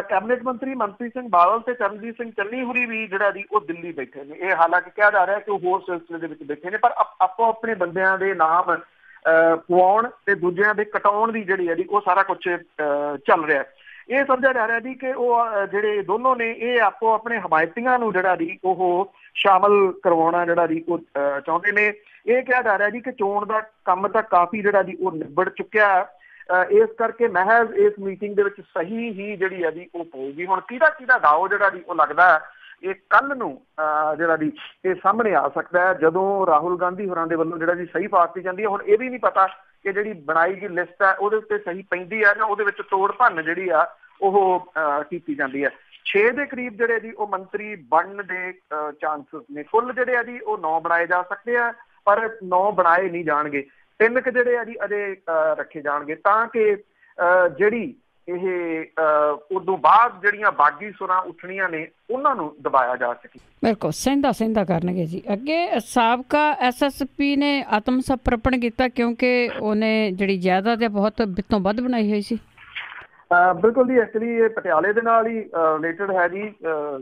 ਕੈਬਨਿਟ ਮੰਤਰੀ ਮਨਪ੍ਰੀਤ ਸਿੰਘ ਬਾਦਲ ਤੇ ਚਰਨਜੀਤ ਸਿੰਘ ਚੰਨੀ ਹੁਰੀ ਵੀ ਜਿਹੜਾ ਜੀ ਉਹ ਦਿੱਲੀ ਬੈਠੇ ਨੇ। ਇਹ ਹਾਲਾਂਕਿ ਕਿਹਾ ਜਾ ਰਿਹਾ ਕਿ ਉਹ ਹੋਰ ਸਿਲਸਿਲੇ ਦੇ ਵਿੱਚ ਬੈਠੇ ਨੇ, ਪਰ ਆਪੋ ਆਪਣੇ ਬੰਦਿਆਂ ਦੇ ਨਾਮ ਪਵਾਉਣ ਤੇ ਦੂਜਿਆਂ ਦੇ ਕਟਾਉਣ ਦੀ ਜਿਹੜੀ ਹੈ ਜੀ ਉਹ ਸਾਰਾ ਕੁਝ ਚੱਲ ਰਿਹਾ। ਇਹ ਸਮਝਿਆ ਜਾ ਰਿਹਾ ਜੀ ਕਿ ਉਹ ਜਿਹੜੇ ਦੋਨੋਂ ਨੇ ਇਹ ਆਪੋ ਆਪਣੇ ਹਮਾਇਤੀਆਂ ਨੂੰ ਜਿਹੜਾ ਜੀ ਉਹ ਸ਼ਾਮਲ ਕਰਵਾਉਣਾ ਜਿਹੜਾ ਜੀ ਉਹ ਚਾਹੁੰਦੇ ਨੇ। ਇਹ ਕਿਹਾ ਜਾ ਰਿਹਾ ਜੀ ਕਿ ਚੋਣ ਦਾ ਕੰਮ ਤਾਂ ਕਾਫੀ ਜਿਹੜਾ ਜੀ ਉਹ ਨਿਬੜ ਚੁੱਕਿਆ, ਇਸ ਕਰਕੇ ਮਹਿਜ਼ ਇਸ ਮੀਟਿੰਗ ਦੇ ਵਿੱਚ ਸਹੀ ਹੀ ਜਿਹੜੀ ਹੈ ਜੀ ਉਹ ਪਊਗੀ। ਹੁਣ ਕਿਹਦਾ ਦਾਅ ਜਿਹੜਾ ਜੀ ਉਹ ਲੱਗਦਾ ਇਹ ਕੱਲ ਨੂੰ ਜਿਹੜਾ ਜੀ ਇਹ ਸਾਹਮਣੇ ਆ ਸਕਦਾ ਹੈ ਜਦੋਂ ਰਾਹੁਲ ਗਾਂਧੀ ਹੋਰਾਂ ਦੇ ਵੱਲੋਂ ਜਿਹੜਾ ਜੀ ਸਹੀ ਪਾਰਟੀ ਜਾਂਦੀ ਹੈ। ਹੁਣ ਇਹ ਵੀ ਨਹੀਂ ਪਤਾ ਕਿ ਜਿਹੜੀ ਬਣਾਈ ਗਈ ਲਿਸਟ ਹੈ ਉਹਦੇ ਉੱਤੇ ਸਹੀ ਪੈਂਦੀ ਹੈ ਜਾਂ ਉਹਦੇ ਵਿੱਚ ਤੋੜ ਭੰਨ ਜਿਹੜੀ ਆ ਉਹ ਕੀਤੀ ਜਾਂਦੀ ਹੈ। 6 ਦੇ ਕਰੀਬ ਜਿਹੜੇ ਜੀ ਉਹ ਮੰਤਰੀ ਬਣਨ ਦੇ ਚਾਂਸਸ ਨੇ। ਕੁੱਲ ਜਿਹੜੇ ਆ ਜੀ ਉਹ 9 ਬਣਾਏ ਜਾ ਸਕਦੇ ਆ, ਪਰ 9 ਬਣਾਏ ਨਹੀਂ ਜਾਣਗੇ। 3 ਕੁ ਜਿਹੜੇ ਆ ਜੀ ਅਜੇ ਰੱਖੇ ਜਾਣਗੇ ਤਾਂ ਕਿ ਜਿਹੜੀ ਇਹ ਉਦੋਂ ਬਾਅਦ ਜਿਹੜੀਆਂ ਬਾਗੀ ਸੁਰਾਂ ਉੱਠਣੀਆਂ ਨੇ ਉਹਨਾਂ ਨੂੰ ਦਬਾਇਆ ਜਾ ਸਕੇ। ਬਿਲਕੁਲ ਸਹਿੰਦਾ ਕਰਨਗੇ ਜੀ। ਅੱਗੇ ਸਾਬਕਾ SSP ਨੇ ਆਤਮ ਸਮਰਪਣ ਕੀਤਾ ਕਿਉਂਕਿ ਉਹਨੇ ਜਿਹੜੀ ਜਾਇਦਾਦ ਹੈ ਬਹੁਤ ਵਿੱਤੋਂ ਵੱਧ ਬਣਾਈ ਹੋਈ ਸੀ। ਬਿਲਕੁਲ ਜੀ, ਐਕਚੁਅਲੀ ਇਹ ਪਟਿਆਲੇ ਦੇ ਨਾਲ ਹੀ ਰਿਲੇਟਡ ਹੈ ਜੀ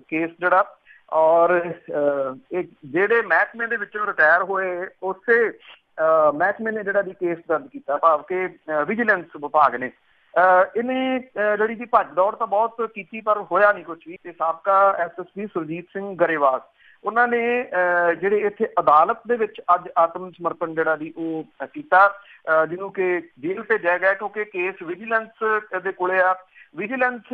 ਕੇਸ ਜਿਹੜਾ, ਔਰ ਇਹ ਜਿਹੜੇ ਮਹਿਕਮੇ ਦੇ ਵਿੱਚੋਂ ਰਿਟਾਇਰ ਹੋਏ ਉਸੇ ਮਹਿਕਮੇ ਨੇ ਜਿਹੜਾ ਜੀ ਕੇਸ ਦਰਜ ਕੀਤਾ, ਭਾਵ ਕਿ ਵਿਜੀਲੈਂਸ ਵਿਭਾਗ ਨੇ। ਇਹਨੇ ਜਿਹੜੀ ਜੀ ਭੱਜ ਦੌੜ ਤਾਂ ਬਹੁਤ ਕੀਤੀ ਪਰ ਹੋਇਆ ਨਹੀਂ ਕੁਛ ਵੀ। ਤੇ ਸਾਬਕਾ SSP ਸੁਰਜੀਤ ਸਿੰਘ ਗਰੇਵਾਲ ਉਹਨਾਂ ਨੇ ਜਿਹੜੇ ਇੱਥੇ ਅਦਾਲਤ ਦੇ ਵਿੱਚ ਅੱਜ ਆਤਮ ਸਮਰਪਣ ਜਿਹੜਾ ਜੀ ਉਹ ਕੀਤਾ, ਜਿਹਨੂੰ ਕਿ ਜੇਲ੍ਹ ਭੇਜਿਆ ਗਿਆ ਕਿਉਂਕਿ ਕੇਸ ਵਿਜੀਲੈਂਸ ਦੇ ਕੋਲੇ ਆ। ਵਿਜੀਲੈਂਸ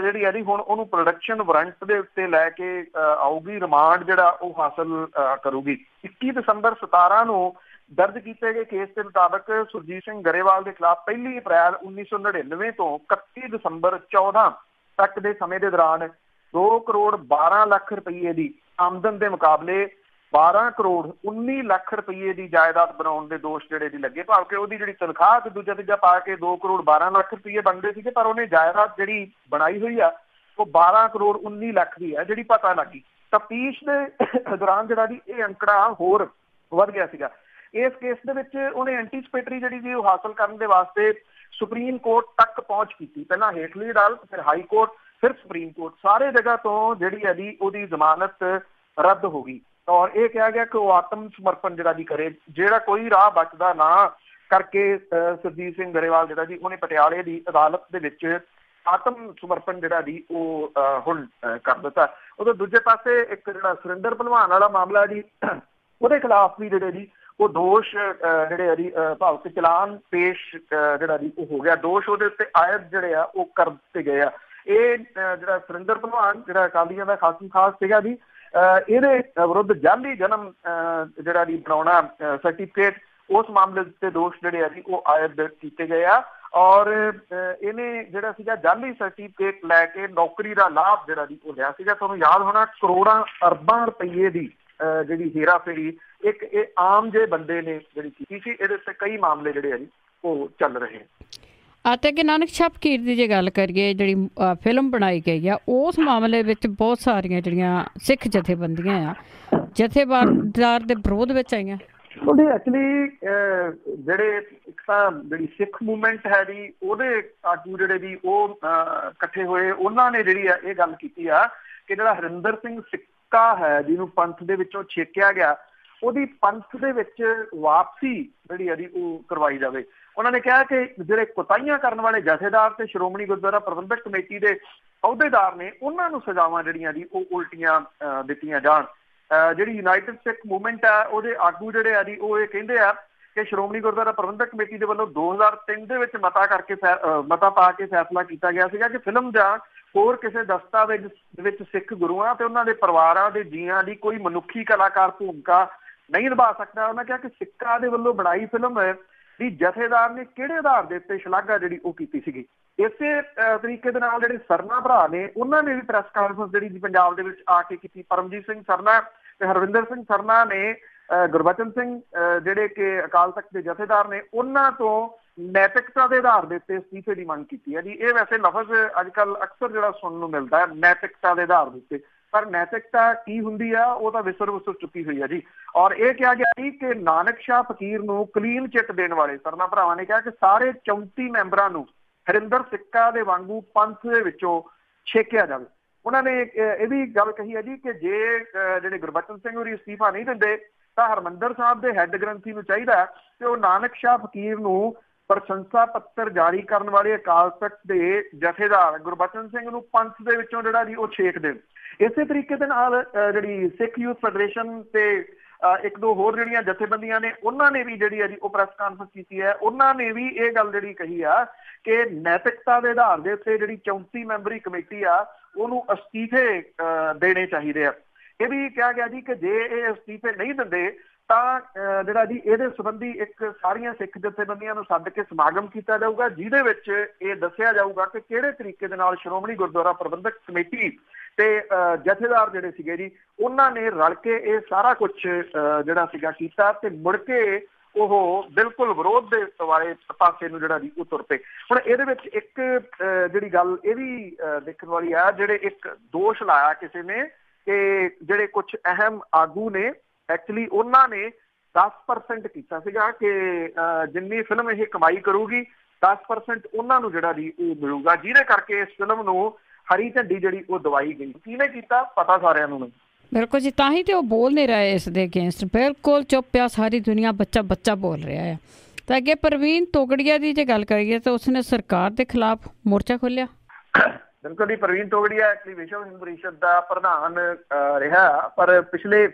ਜਿਹੜੀ ਹੈ ਜੀ ਹੁਣ ਉਹਨੂੰ ਪ੍ਰੋਡਕਸ਼ਨ ਵਾਰੰਟ ਦੇ ਉੱਤੇ ਲੈ ਕੇ ਆਊਗੀ, ਰਿਮਾਂਡ ਜਿਹੜਾ ਉਹ ਹਾਸਲ ਕਰੂਗੀ। 21 ਦਸੰਬਰ 17 ਨੂੰ ਦਰਜ ਕੀਤੇ ਗਏ ਕੇਸ ਦੇ ਮੁਤਾਬਕ ਸੁਰਜੀਤ ਸਿੰਘ ਗਰੇਵਾਲ ਦੇ ਖਿਲਾਫ 1 ਅਪ੍ਰੈਲ 1999 ਤੋਂ 31 ਦਸੰਬਰ 14 ਤੱਕ ਦੇ ਸਮੇਂ ਦੇ ਦੌਰਾਨ 2 ਕਰੋੜ 12 ਲੱਖ ਰੁਪਏ ਦੀ ਆਮਦਨ ਦੇ ਮੁਕਾਬਲੇ 12 ਕਰੋੜ 19 ਲੱਖ ਰੁਪਏ ਦੀ ਜਾਇਦਾਦ ਬਣਾਉਣ ਦੇ ਦੋਸ਼ ਜਿਹੜੇ ਦੀ ਲੱਗੇ, ਭਾਵ ਕਿ ਉਹਦੀ ਜਿਹੜੀ ਤਨਖਾਹ ਤੇ ਦੂਜਾ ਤੀਜਾ ਪਾ ਕੇ 2 ਕਰੋੜ 12 ਲੱਖ ਰੁਪਏ ਬਣਦੇ ਸੀਗੇ, ਪਰ ਉਹਨੇ ਜਾਇਦਾਦ ਜਿਹੜੀ ਬਣਾਈ ਹੋਈ ਆ ਉਹ 12 ਕਰੋੜ 19 ਲੱਖ ਦੀ ਹੈ ਜਿਹੜੀ ਪਤਾ ਲੱਗੀ। ਤਫਤੀਸ਼ ਦੇ ਦੌਰਾਨ ਜਿਹੜਾ ਜੀ ਇਹ ਅੰਕੜਾ ਹੋਰ ਵੱਧ ਗਿਆ ਸੀਗਾ। ਇਸ ਕੇਸ ਦੇ ਵਿੱਚ ਉਹਨੇ ਐਂਟੀਸਪੇਟਰੀ ਜਿਹੜੀ ਜੀ ਉਹ ਹਾਸਲ ਕਰਨ ਦੇ ਵਾਸਤੇ ਸੁਪਰੀਮ ਕੋਰਟ ਤੱਕ ਪਹੁੰਚ ਕੀਤੀ। ਪਹਿਲਾਂ ਹੇਠਲੀ ਅਦਾਲਤ, ਫਿਰ ਹਾਈ ਕੋਰਟ, ਫਿਰ ਸੁਪਰੀਮ ਕੋਰਟ, ਸਾਰੇ ਜਗ੍ਹਾ ਤੋਂ ਜਿਹੜੀ ਹੈ ਜੀ ਉਹਦੀ ਜ਼ਮਾਨਤ ਰੱਦ ਹੋ ਗਈ ਔਰ ਇਹ ਕਿਹਾ ਗਿਆ ਕਿ ਉਹ ਆਤਮ ਸਮਰਪਣ ਜਿਹੜਾ ਜੀ ਕਰੇ। ਜਿਹੜਾ ਕੋਈ ਰਾਹ ਬਚਦਾ ਨਾ ਕਰਕੇ ਸੁਰਜੀਤ ਸਿੰਘ ਗਰੇਵਾਲ ਜਿਹੜਾ ਜੀ ਉਹਨੇ ਪਟਿਆਲੇ ਦੀ ਅਦਾਲਤ ਦੇ ਵਿੱਚ ਆਤਮ ਸਮਰਪਣ ਜਿਹੜਾ ਜੀ ਉਹ ਹੁਣ ਕਰ ਦਿੱਤਾ। ਉਦੋਂ ਦੂਜੇ ਪਾਸੇ ਇੱਕ ਜਿਹੜਾ ਸੁਰਿੰਦਰ ਭਲਵਾਨ ਵਾਲਾ ਮਾਮਲਾ ਜੀ ਉਹਦੇ ਖਿਲਾਫ ਵੀ ਜਿਹੜੇ ਜੀ ਉਹ ਦੋਸ਼ ਜਿਹੜੇ ਆ ਜੀ ਭਾਵ ਕਿ ਚਲਾਨ ਪੇਸ਼ ਜਿਹੜਾ ਜੀ ਉਹ ਹੋ ਗਿਆ। ਦੋਸ਼ ਉਹਦੇ ਉੱਤੇ ਆਇਦ ਜਿਹੜੇ ਆ ਉਹ ਕਰ ਦਿੱਤੇ ਗਏ ਆ। ਇਹ ਜਿਹੜਾ ਸੁਰਿੰਦਰ ਭਲਵਾਨ ਜਿਹੜਾ ਅਕਾਲੀਆਂ ਦਾ ਖਾਸ ਸੀਗਾ ਜੀ, ਇਹਦੇ ਵਿਰੁੱਧ ਜਾਅਲੀ ਜਨਮ ਜਿਹੜਾ ਜੀ ਬਣਾਉਣਾ ਸਰਟੀਫਿਕੇਟ, ਉਸ ਮਾਮਲੇ ਦੇ ਦੋਸ਼ ਜਿਹੜੇ ਆ ਜੀ ਉਹ ਆਇਦ ਕੀਤੇ ਗਏ ਆ। ਔਰ ਇਹਨੇ ਜਿਹੜਾ ਸੀਗਾ ਜਾਅਲੀ ਸਰਟੀਫਿਕੇਟ ਲੈ ਕੇ ਨੌਕਰੀ ਦਾ ਲਾਭ ਜਿਹੜਾ ਜੀ ਉਹ ਲਿਆ ਸੀਗਾ। ਤੁਹਾਨੂੰ ਯਾਦ ਹੋਣਾ ਕਰੋੜਾਂ ਅਰਬਾਂ ਰੁਪਏ ਦੀ ਜਿਹੜੀ ਹੇਰਾਫੇਰੀ ਇੱਕ ਇਹ ਆਮ ਜਿਹੇ ਬੰਦੇ ਨੇ ਜਿਹੜੀ ਕੀਤੀ ਸੀ। ਇਹਦੇ ਉੱਤੇ ਕਈ ਮਾਮਲੇ ਜਿਹੜੇ ਆ ਜੀ ਉਹ ਚੱਲ ਰਹੇ ਅਤੇ ਕਿ ਨਾਨਕ ਸ਼ਾਹ ਫਕੀਰ ਦੀ ਜੇ ਗੱਲ ਕਰੀਏ ਜਿਹੜੀ ਫਿਲਮ ਬਣਾਈ ਗਈ ਆ ਉਸ ਮਾਮਲੇ ਵਿੱਚ ਬਹੁਤ ਸਾਰੀਆਂ ਜਿਹੜੀਆਂ ਸਿੱਖ ਜਥੇਬੰਦੀਆਂ ਆ ਜਥੇਦਾਰ ਦੇ ਵਿਰੋਧ ਵਿੱਚ ਆਈਆਂ। ਉਹਦੇ ਐਕਚੁਅਲੀ ਜਿਹੜੇ ਇੱਕ ਤਾਂ ਜਿਹੜੀ ਸਿੱਖ ਮੂਵਮੈਂਟ ਹੈ ਜੀ ਉਹਦੇ ਆਗੂ ਜਿਹੜੇ ਜੀ ਉਹ ਇਕੱਠੇ ਹੋਏ, ਉਹਨਾਂ ਨੇ ਜਿਹੜੀ ਆ ਇਹ ਗੱਲ ਕੀਤੀ ਆ ਕਿ ਜਿਹੜਾ ਹਰਿੰਦਰ ਸਿੰਘ ਸਿੱਕਾ ਹੈ ਜਿਹਨੂੰ ਪੰਥ ਦੇ ਵਿੱਚੋਂ ਛੇਕਿਆ ਗਿਆ, ਉਹਦੀ ਪੰਥ ਦੇ ਵਿੱਚ ਵਾਪਸੀ ਜਿਹੜੀ ਆ ਜੀ ਉਹ ਕਰਵਾਈ ਜਾਵੇ। ਉਹਨਾਂ ਨੇ ਕਿਹਾ ਕਿ ਜਿਹੜੇ ਕੁਤਾਹੀਆਂ ਕਰਨ ਵਾਲੇ ਜਥੇਦਾਰ ਤੇ ਸ਼੍ਰੋਮਣੀ ਗੁਰਦੁਆਰਾ ਪ੍ਰਬੰਧਕ ਕਮੇਟੀ ਦੇ ਅਹੁਦੇਦਾਰ ਨੇ ਉਹਨਾਂ ਨੂੰ ਸਜ਼ਾਵਾਂ ਜਿਹੜੀਆਂ ਜੀ ਉਹ ਉਲਟੀਆਂ ਦਿੱਤੀਆਂ ਜਾਣ। ਜਿਹੜੀ ਯੂਨਾਈਟਿਡ ਸਿੱਖ ਮੂਵਮੈਂਟ ਆ ਉਹਦੇ ਆਗੂ ਜਿਹੜੇ ਆ ਜੀ ਉਹ ਇਹ ਕਹਿੰਦੇ ਆ ਕਿ ਸ਼੍ਰੋਮਣੀ ਗੁਰਦੁਆਰਾ ਪ੍ਰਬੰਧਕ ਕਮੇਟੀ ਦੇ ਵੱਲੋਂ 2003 ਦੇ ਵਿੱਚ ਮਤਾ ਪਾ ਕੇ ਫੈਸਲਾ ਕੀਤਾ ਗਿਆ ਸੀਗਾ ਕਿ ਫਿਲਮ ਜਾਂ ਹੋਰ ਕਿਸੇ ਦਸਤਾਵੇਜ਼ ਵਿੱਚ ਸਿੱਖ ਗੁਰੂਆਂ ਤੇ ਉਹਨਾਂ ਦੇ ਪਰਿਵਾਰਾਂ ਦੇ ਜੀਆਂ ਦੀ ਕੋਈ ਮਨੁੱਖੀ ਕਲਾਕਾਰ ਭੂਮਿਕਾ ਨਹੀਂ ਨਿਭਾ ਸਕਦਾ। ਉਹਨਾਂ ਕਿਹਾ ਕਿ ਸਿੱਖਾਂ ਦੇ ਵੱਲੋਂ ਬਣਾਈ ਫਿਲਮ ਦੀ ਜਥੇਦਾਰ ਨੇ ਕਿਹੜੇ ਆਧਾਰ ਦੇ ਉੱਤੇ ਸ਼ਲਾਘਾ ਜਿਹੜੀ ਉਹ ਕੀਤੀ ਸੀਗੀ। ਇਸੇ ਤਰੀਕੇ ਦੇ ਨਾਲ ਜਿਹੜੇ ਸਰਨਾ ਭਰਾ ਨੇ ਉਹਨਾਂ ਨੇ ਵੀ ਪ੍ਰੈਸ ਕਾਨਫਰੰਸ ਜਿਹੜੀ ਪੰਜਾਬ ਦੇ ਵਿੱਚ ਆ ਕੇ ਕੀਤੀ। ਪਰਮਜੀਤ ਸਿੰਘ ਸਰਨਾ ਤੇ ਹਰਵਿੰਦਰ ਸਿੰਘ ਸਰਨਾ ਨੇ ਗੁਰਬਚਨ ਸਿੰਘ ਜਿਹੜੇ ਕਿ ਅਕਾਲ ਤਖਤ ਦੇ ਜਥੇਦਾਰ ਨੇ ਉਹਨਾਂ ਤੋਂ ਨੈਤਿਕਤਾ ਦੇ ਆਧਾਰ ਦੇ ਉੱਤੇ ਅਸਤੀਫੇ ਦੀ ਮੰਗ ਕੀਤੀ ਹੈ ਜੀ। ਇਹ ਵੈਸੇ ਲਫ਼ਜ਼ ਅੱਜ ਕੱਲ੍ਹ ਅਕਸਰ ਜਿਹੜਾ ਸੁਣਨ ਨੂੰ ਮਿਲਦਾ ਹੈ ਨੈਤਿਕਤਾ ਦੇ ਆਧਾਰ ਦੇ ਉੱਤੇ, ਪਰ ਨੈਤਿਕਤਾ ਕੀ ਹੁੰਦੀ ਆ ਉਹ ਤਾਂ ਵਿਸਰ ਚੁੱਕੀ ਹੋਈ ਹੈ ਜੀ। ਔਰ ਇਹ ਕਿਹਾ ਗਿਆ ਜੀ ਕਿ ਨਾਨਕ ਸ਼ਾਹ ਫਕੀਰ ਨੂੰ ਕਲੀਨ ਚਿੱਟ ਦੇਣ ਵਾਲੇ ਸਰਨਾ ਭਰਾਵਾਂ ਨੇ ਕਿਹਾ ਕਿ ਸਾਰੇ 34 ਮੈਂਬਰਾਂ ਨੂੰ ਹਰਿੰਦਰ ਸਿੱਕਾ ਦੇ ਵਾਂਗੂ ਪੰਥ ਦੇ ਵਿੱਚੋਂ ਛੇਕਿਆ ਜਾਵੇ। ਉਹਨਾਂ ਨੇ ਇਹ ਵੀ ਗੱਲ ਕਹੀ ਹੈ ਜੀ ਕਿ ਜੇ ਜਿਹੜੇ ਗੁਰਬਚਨ ਸਿੰਘ ਹੋਰੀ ਅਸਤੀਫਾ ਨਹੀਂ ਦਿੰਦੇ ਤਾਂ ਹਰਿਮੰਦਰ ਸਾਹਿਬ ਦੇ ਹੈੱਡ ਗ੍ਰੰਥੀ ਨੂੰ ਚਾਹੀਦਾ ਕਿ ਉਹ ਨਾਨਕ ਸ਼ਾਹ ਫਕੀਰ ਨੂੰ ਪ੍ਰਸ਼ੰਸਾ ਪੱਤਰ ਜਾਰੀ ਕਰਨ ਵਾਲੇ ਅਕਾਲ ਤਖਤ ਦੇ ਜਥੇਦਾਰ ਗੁਰਬਚਨ ਸਿੰਘ ਨੂੰ ਪੰਥ ਦੇ ਵਿੱਚੋਂ ਜਿਹੜਾ ਜੀ ਉਹ ਛੇਕ ਦੇਣ। ਇਸੇ ਤਰੀਕੇ ਦੇ ਨਾਲ ਜਿਹੜੀ ਸਿੱਖ ਯੂਥ ਫੈਡਰੇਸ਼ਨ ਤੇ ਇੱਕ ਦੋ ਹੋਰ ਜਿਹੜੀਆਂ ਜਥੇਬੰਦੀਆਂ ਨੇ ਉਹਨਾਂ ਨੇ ਵੀ ਜਿਹੜੀ ਹੈ ਜੀ ਉਹ ਪ੍ਰੈਸ ਕਾਨਫਰੰਸ ਕੀਤੀ ਹੈ। ਉਹਨਾਂ ਨੇ ਵੀ ਇਹ ਗੱਲ ਜਿਹੜੀ ਕਹੀ ਆ ਕਿ ਨੈਤਿਕਤਾ ਦੇ ਆਧਾਰ ਦੇ ਉੱਤੇ ਜਿਹੜੀ 34 ਮੈਂਬਰੀ ਕਮੇਟੀ ਆ ਉਹਨੂੰ ਅਸਤੀਫੇ ਦੇਣੇ ਚਾਹੀਦੇ ਆ। ਇਹ ਵੀ ਕਿਹਾ ਗਿਆ ਜੀ ਕਿ ਜੇ ਇਹ ਅਸਤੀਫੇ ਨਹੀਂ ਦਿੰਦੇ ਤਾਂ ਜਿਹੜਾ ਜੀ ਇਹਦੇ ਸੰਬੰਧੀ ਇੱਕ ਸਾਰੀਆਂ ਸਿੱਖ ਜਥੇਬੰਦੀਆਂ ਨੂੰ ਸੱਦ ਕੇ ਸਮਾਗਮ ਕੀਤਾ ਜਾਊਗਾ, ਜਿਹਦੇ ਵਿੱਚ ਇਹ ਦੱਸਿਆ ਜਾਊਗਾ ਕਿ ਕਿਹੜੇ ਤਰੀਕੇ ਦੇ ਨਾਲ ਸ਼੍ਰੋਮਣੀ ਗੁਰਦੁਆਰਾ ਪ੍ਰਬੰਧਕ ਕਮੇਟੀ ਤੇ ਜਥੇਦਾਰ ਜਿਹੜੇ ਸੀਗੇ ਜੀ ਉਹਨਾਂ ਨੇ ਰਲ ਕੇ ਇਹ ਸਾਰਾ ਕੁਝ ਜਿਹੜਾ ਸੀਗਾ ਕੀਤਾ ਤੇ ਮੁੜ ਕੇ ਉਹ ਬਿਲਕੁਲ ਵਿਰੋਧ ਦੇ ਵਾਲੇ ਪਾਸੇ ਨੂੰ ਜਿਹੜਾ ਜੀ ਉਹ ਤੁਰ ਪਏ। ਹੁਣ ਇਹਦੇ ਵਿੱਚ ਇੱਕ ਜਿਹੜੀ ਗੱਲ ਇਹ ਵੀ ਦੇਖਣ ਵਾਲੀ ਆ, ਜਿਹੜੇ ਇੱਕ ਦੋਸ਼ ਲਾਇਆ ਕਿਸੇ ਨੇ ਕਿ ਜਿਹੜੇ ਕੁਝ ਅਹਿਮ ਆਗੂ ਨੇ ਐਕਚੁਅਲੀ ਉਹਨਾਂ ਨੇ 10% ਕੀਤਾ ਸੀਗਾ ਕਿ ਜਿੰਨੀ ਫਿਲਮ ਇਹ ਕਮਾਈ ਕਰੂਗੀ 10% ਉਹਨਾਂ ਨੂੰ ਜਿਹੜਾ ਜੀ ਉਹ ਮਿਲੂਗਾ, ਜਿਹਦੇ ਕਰਕੇ ਇਸ ਫਿਲਮ ਨੂੰ ਹਰੀ ਝੰਡੀ ਜਿਹੜੀ ਉਹ ਦਵਾਈ ਗਈ। ਕਿਹਨੇ ਕੀਤਾ ਪਤਾ ਸਾਰਿਆਂ ਨੂੰ। ਬਿਲਕੁਲ ਜੀ, ਤਾਂ ਹੀ ਤੇ ਉਹ ਬੋਲ ਨਹੀਂ ਰਹੇ ਇਸ ਦੇ ਅਗੇਂਸਟ, ਬਿਲਕੁਲ ਚੁੱਪ ਆ ਸਾਰੀ ਦੁਨੀਆ, ਬੱਚਾ ਬੋਲ ਰਿਹਾ ਹੈ। ਤਾਂ ਅੱਗੇ ਪ੍ਰਵੀਨ ਤੋਗੜੀਆ ਦੀ ਜੇ ਗੱਲ ਕਰੀਏ ਤਾਂ ਉਸਨੇ ਸਰਕਾਰ ਦੇ ਖਿਲਾਫ ਮੋਰਚਾ ਖੋਲਿਆ। ਬਿਲਕੁਲ ਜੀ, ਪ੍ਰਵੀਨ ਤੋਗੜੀਆ ਐਕਚੁਅਲੀ ਵਿਸ਼ਵ ਹਿੰਦੂ ਪਰਿਸ਼ਦ ਦਾ ਪ੍ਰਧਾਨ ਰਿਹਾ, ਪਰ ਪਿਛਲੇ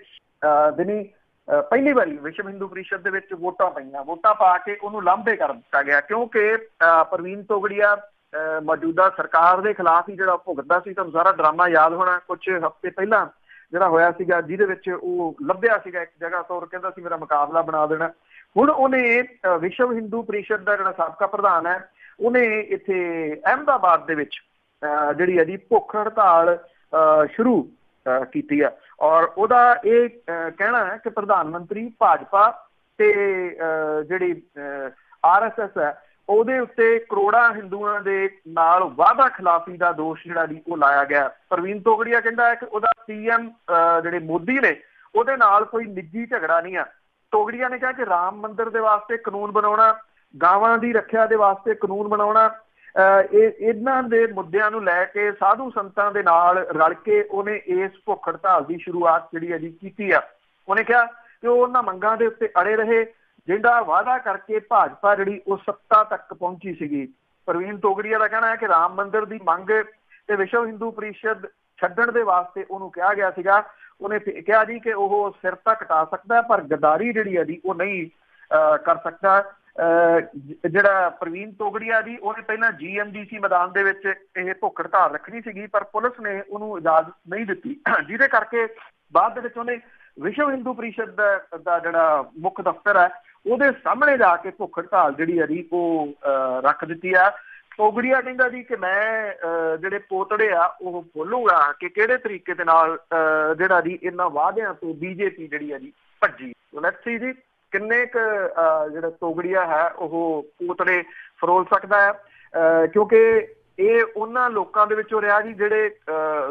ਦਿਨੀ ਪਹਿਲੀ ਵਾਰੀ ਵਿਸ਼ਵ ਹਿੰਦੂ ਪਰਿਸ਼ਦ ਦੇ ਵਿੱਚ ਵੋਟਾਂ ਪਾ ਕੇ ਉਹਨੂੰ ਲਾਂਭੇ ਕਰ ਦਿੱਤਾ ਗਿਆ, ਕਿਉਂਕਿ ਪ੍ਰਵੀਨ ਤੋਗੜੀਆ ਮੌਜੂਦਾ ਸਰਕਾਰ ਦੇ ਖਿਲਾਫ ਹੀ ਜਿਹੜਾ ਭੁਗਤਦਾ ਸੀ। ਤੁਹਾਨੂੰ ਸਾਰਾ ਡਰਾਮਾ ਯਾਦ ਹੋਣਾ, ਕੁਝ ਹਫ਼ਤੇ ਪਹਿਲਾਂ ਜਿਹੜਾ ਹੋਇਆ ਸੀਗਾ, ਜਿਹਦੇ ਵਿੱਚ ਉਹ ਲੱਭਿਆ ਸੀਗਾ ਇੱਕ ਜਗ੍ਹਾ ਤੋਂ ਔਰ ਕਹਿੰਦਾ ਸੀ ਮੇਰਾ ਮੁਕਾਬਲਾ ਬਣਾ ਦੇਣਾ। ਹੁਣ ਉਹਨੇ ਵਿਸ਼ਵ ਹਿੰਦੂ ਪਰਿਸ਼ਦ ਦਾ ਜਿਹੜਾ ਸਾਬਕਾ ਪ੍ਰਧਾਨ ਹੈ, ਉਹਨੇ ਇੱਥੇ ਅਹਿਮਦਾਬਾਦ ਦੇ ਵਿੱਚ ਜਿਹੜੀ ਹੈ ਜੀ ਭੁੱਖ ਹੜਤਾਲ ਸ਼ੁਰੂ ਕੀਤੀ ਆ ਔਰ ਉਹਦਾ ਇਹ ਕਹਿਣਾ ਹੈ ਕਿ ਪ੍ਰਧਾਨ ਮੰਤਰੀ ਭਾਜਪਾ ਤੇ ਜਿਹੜੀ RSS ਹੈ ਉਹਦੇ ਉੱਤੇ ਕਰੋੜਾਂ ਹਿੰਦੂਆਂ ਦੇ ਨਾਲ ਵਾਅਦਾ ਖਿਲਾਫੀ ਦਾ ਦੋਸ਼ ਜਿਹੜਾ ਜੀ ਉਹ ਲਾਇਆ ਗਿਆ। ਪ੍ਰਵੀਨ ਤੋਗੜੀਆ ਕਹਿੰਦਾ ਹੈ ਕਿ ਉਹਦਾ PM ਜਿਹੜੇ ਮੋਦੀ ਨੇ ਉਹਦੇ ਨਾਲ ਕੋਈ ਨਿੱਜੀ ਝਗੜਾ ਨਹੀਂ ਆ। ਤੋਗੜੀਆ ਨੇ ਕਿਹਾ ਕਿ ਰਾਮ ਮੰਦਿਰ ਦੇ ਵਾਸਤੇ ਕਾਨੂੰਨ ਬਣਾਉਣਾ, ਗਾਵਾਂ ਦੀ ਰੱਖਿਆ ਦੇ ਵਾਸਤੇ ਕਾਨੂੰਨ ਬਣਾਉਣਾ, ਇਹਨਾਂ ਦੇ ਮੁੱਦਿਆਂ ਨੂੰ ਲੈ ਕੇ ਸਾਧੂ ਸੰਤਾਂ ਦੇ ਨਾਲ ਰਲ ਕੇ ਉਹਨੇ ਇਸ ਭੁੱਖ ਹੜਤਾਲ ਦੀ ਸ਼ੁਰੂਆਤ ਜਿਹੜੀ ਹੈ ਜੀ ਕੀਤੀ ਆ। ਉਹਨੇ ਕਿਹਾ ਕਿ ਉਹ ਉਹਨਾਂ ਮੰਗਾਂ ਦੇ ਉੱਤੇ ਅੜੇ ਰਹੇ ਜਿਹੜਾ ਵਾਅਦਾ ਕਰਕੇ ਭਾਜਪਾ ਜਿਹੜੀ ਉਹ ਸੱਤਾ ਤੱਕ ਪਹੁੰਚੀ ਸੀਗੀ। ਪ੍ਰਵੀਨ ਤੋਗੜੀਆ ਦਾ ਕਹਿਣਾ ਹੈ ਕਿ ਰਾਮ ਮੰਦਿਰ ਦੀ ਮੰਗ ਤੇ ਵਿਸ਼ਵ ਹਿੰਦੂ ਪਰਿਸ਼ਦ ਛੱਡਣ ਦੇ ਵਾਸਤੇ ਉਹਨੂੰ ਕਿਹਾ ਗਿਆ ਸੀਗਾ। ਉਹਨੇ ਕਿਹਾ ਜੀ ਕਿ ਉਹ ਸਿਰ ਤਾਂ ਕਟਾ ਸਕਦਾ ਪਰ ਗਦਾਰੀ ਜਿਹੜੀ ਹੈ ਜੀ ਉਹ ਨਹੀਂ ਕਰ ਸਕਦਾ। ਜਿਹੜਾ ਪ੍ਰਵੀਨ ਤੋਗੜੀਆ ਜੀ ਉਹਨੇ ਪਹਿਲਾਂ GMDC ਮੈਦਾਨ ਦੇ ਵਿੱਚ ਇਹ ਭੁੱਖ ਹੜਤਾਲ ਰੱਖਣੀ ਸੀਗੀ, ਪਰ ਪੁਲਿਸ ਨੇ ਉਹਨੂੰ ਇਜਾਜ਼ਤ ਨਹੀਂ ਦਿੱਤੀ, ਜਿਹਦੇ ਕਰਕੇ ਬਾਅਦ ਦੇ ਵਿੱਚ ਉਹਨੇ ਵਿਸ਼ਵ ਹਿੰਦੂ ਪਰਿਸ਼ਦ ਦਾ ਜਿਹੜਾ ਮੁੱਖ ਦਫ਼ਤਰ ਹੈ ਉਹਦੇ ਸਾਹਮਣੇ ਜਾ ਕੇ ਭੁੱਖ ਹੜਤਾਲ ਜਿਹੜੀ ਹੈ ਜੀ ਉਹ ਰੱਖ ਦਿੱਤੀ ਆ। ਤੋਗੜੀਆ ਕਹਿੰਦਾ ਜੀ ਕਿ ਮੈਂ ਜਿਹੜੇ ਪੋਤੜੇ ਆ ਉਹ ਖੋਲੂਗਾ ਕਿ ਕਿਹੜੇ ਤਰੀਕੇ ਦੇ ਨਾਲ ਜਿਹੜਾ ਜੀ ਇਹਨਾਂ ਵਾਅਦਿਆਂ ਤੋਂ BJP ਜਿਹੜੀ ਹੈ ਜੀ ਭੱਜੀ। ਲੈਟਸ ਸੀ ਜੀ ਕਿੰਨੇ ਕੁ ਜਿਹੜਾ ਤੋਗੜੀਆ ਹੈ ਉਹ ਪੋਤੜੇ ਫਰੋਲ ਸਕਦਾ ਹੈ, ਕਿਉਂਕਿ ਇਹ ਉਹਨਾਂ ਲੋਕਾਂ ਦੇ ਵਿੱਚੋਂ ਰਿਹਾ ਜੀ ਜਿਹੜੇ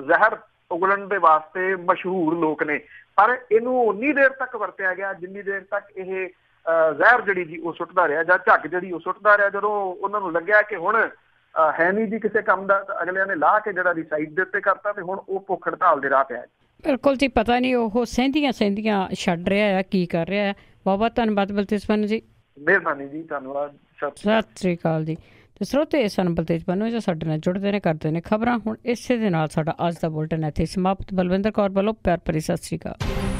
ਜ਼ਹਿਰ ਉਗਲਣ ਦੇ ਵਾਸਤੇ ਮਸ਼ਹੂਰ ਲੋਕ ਨੇ, ਪਰ ਇਹਨੂੰ ਉਨੀ ਦੇਰ ਤੱਕ ਵਰਤਿਆ ਗਿਆ ਜਿੰਨੀ ਦੇਰ ਤੱਕ ਇਹ ਜ਼ਹਿਰ ਜਿਹੜੀ ਜੀ ਉਹ ਸੁੱਟਦਾ ਰਿਹਾ ਜਾਂ ਝੱਗ ਜਿਹੜੀ ਉਹ ਸੁੱਟਦਾ ਰਿਹਾ। ਜਦੋਂ ਉਹਨਾਂ ਨੂੰ ਲੱਗਿਆ ਕਿ ਹੁਣ ਹੈ ਨਹੀਂ ਜੀ ਕਿਸੇ ਕੰਮ ਦਾ, ਤਾਂ ਅਗਲਿਆਂ ਨੇ ਲਾਹ ਕੇ ਜਿਹੜਾ ਦੀ ਸਾਈਡ ਦੇ ਉੱਤੇ ਕਰਤਾ ਤੇ ਹੁਣ ਉਹ ਭੁੱਖ ਹੜਤਾਲ ਦੇ ਰਾਹ ਪਿਆ। ਬਿਲਕੁਲ ਜੀ, ਪਤਾ ਨਹੀਂ ਉਹ ਸਹਿੰਦੀਆਂ ਛੱਡ ਰਿਹਾ ਆ ਕੀ ਕਰ ਰਿਹਾ ਹੈ। ਬਹੁਤ ਬਹੁਤ ਧੰਨਵਾਦ ਬਲਤੇਜ ਪੰਨੂ ਜੀ। ਮਿਹਰਬਾਨੀ ਜੀ, ਧੰਨਵਾਦ, ਸਤਿ ਸ੍ਰੀ ਅਕਾਲ ਜੀ। ਤੇ ਸਰੋਤੇ ਸਨ ਬਲਤੇਜ ਪੰਨੂ ਜੋ ਸਾਡੇ ਨਾਲ ਜੁੜਦੇ ਨੇ, ਕਰਦੇ ਨੇ ਖਬਰਾਂ। ਹੁਣ ਇਸੇ ਦੇ ਨਾਲ ਸਾਡਾ ਅੱਜ ਦਾ ਬੁਲਟਨ ਇੱਥੇ ਸਮਾਪਤ। ਬਲਵਿੰਦਰ ਕੌਰ ਵੱਲੋਂ ਪਿਆਰ ਭਰੀ ਸਤਿ ਸ੍ਰੀ ਅਕਾਲ।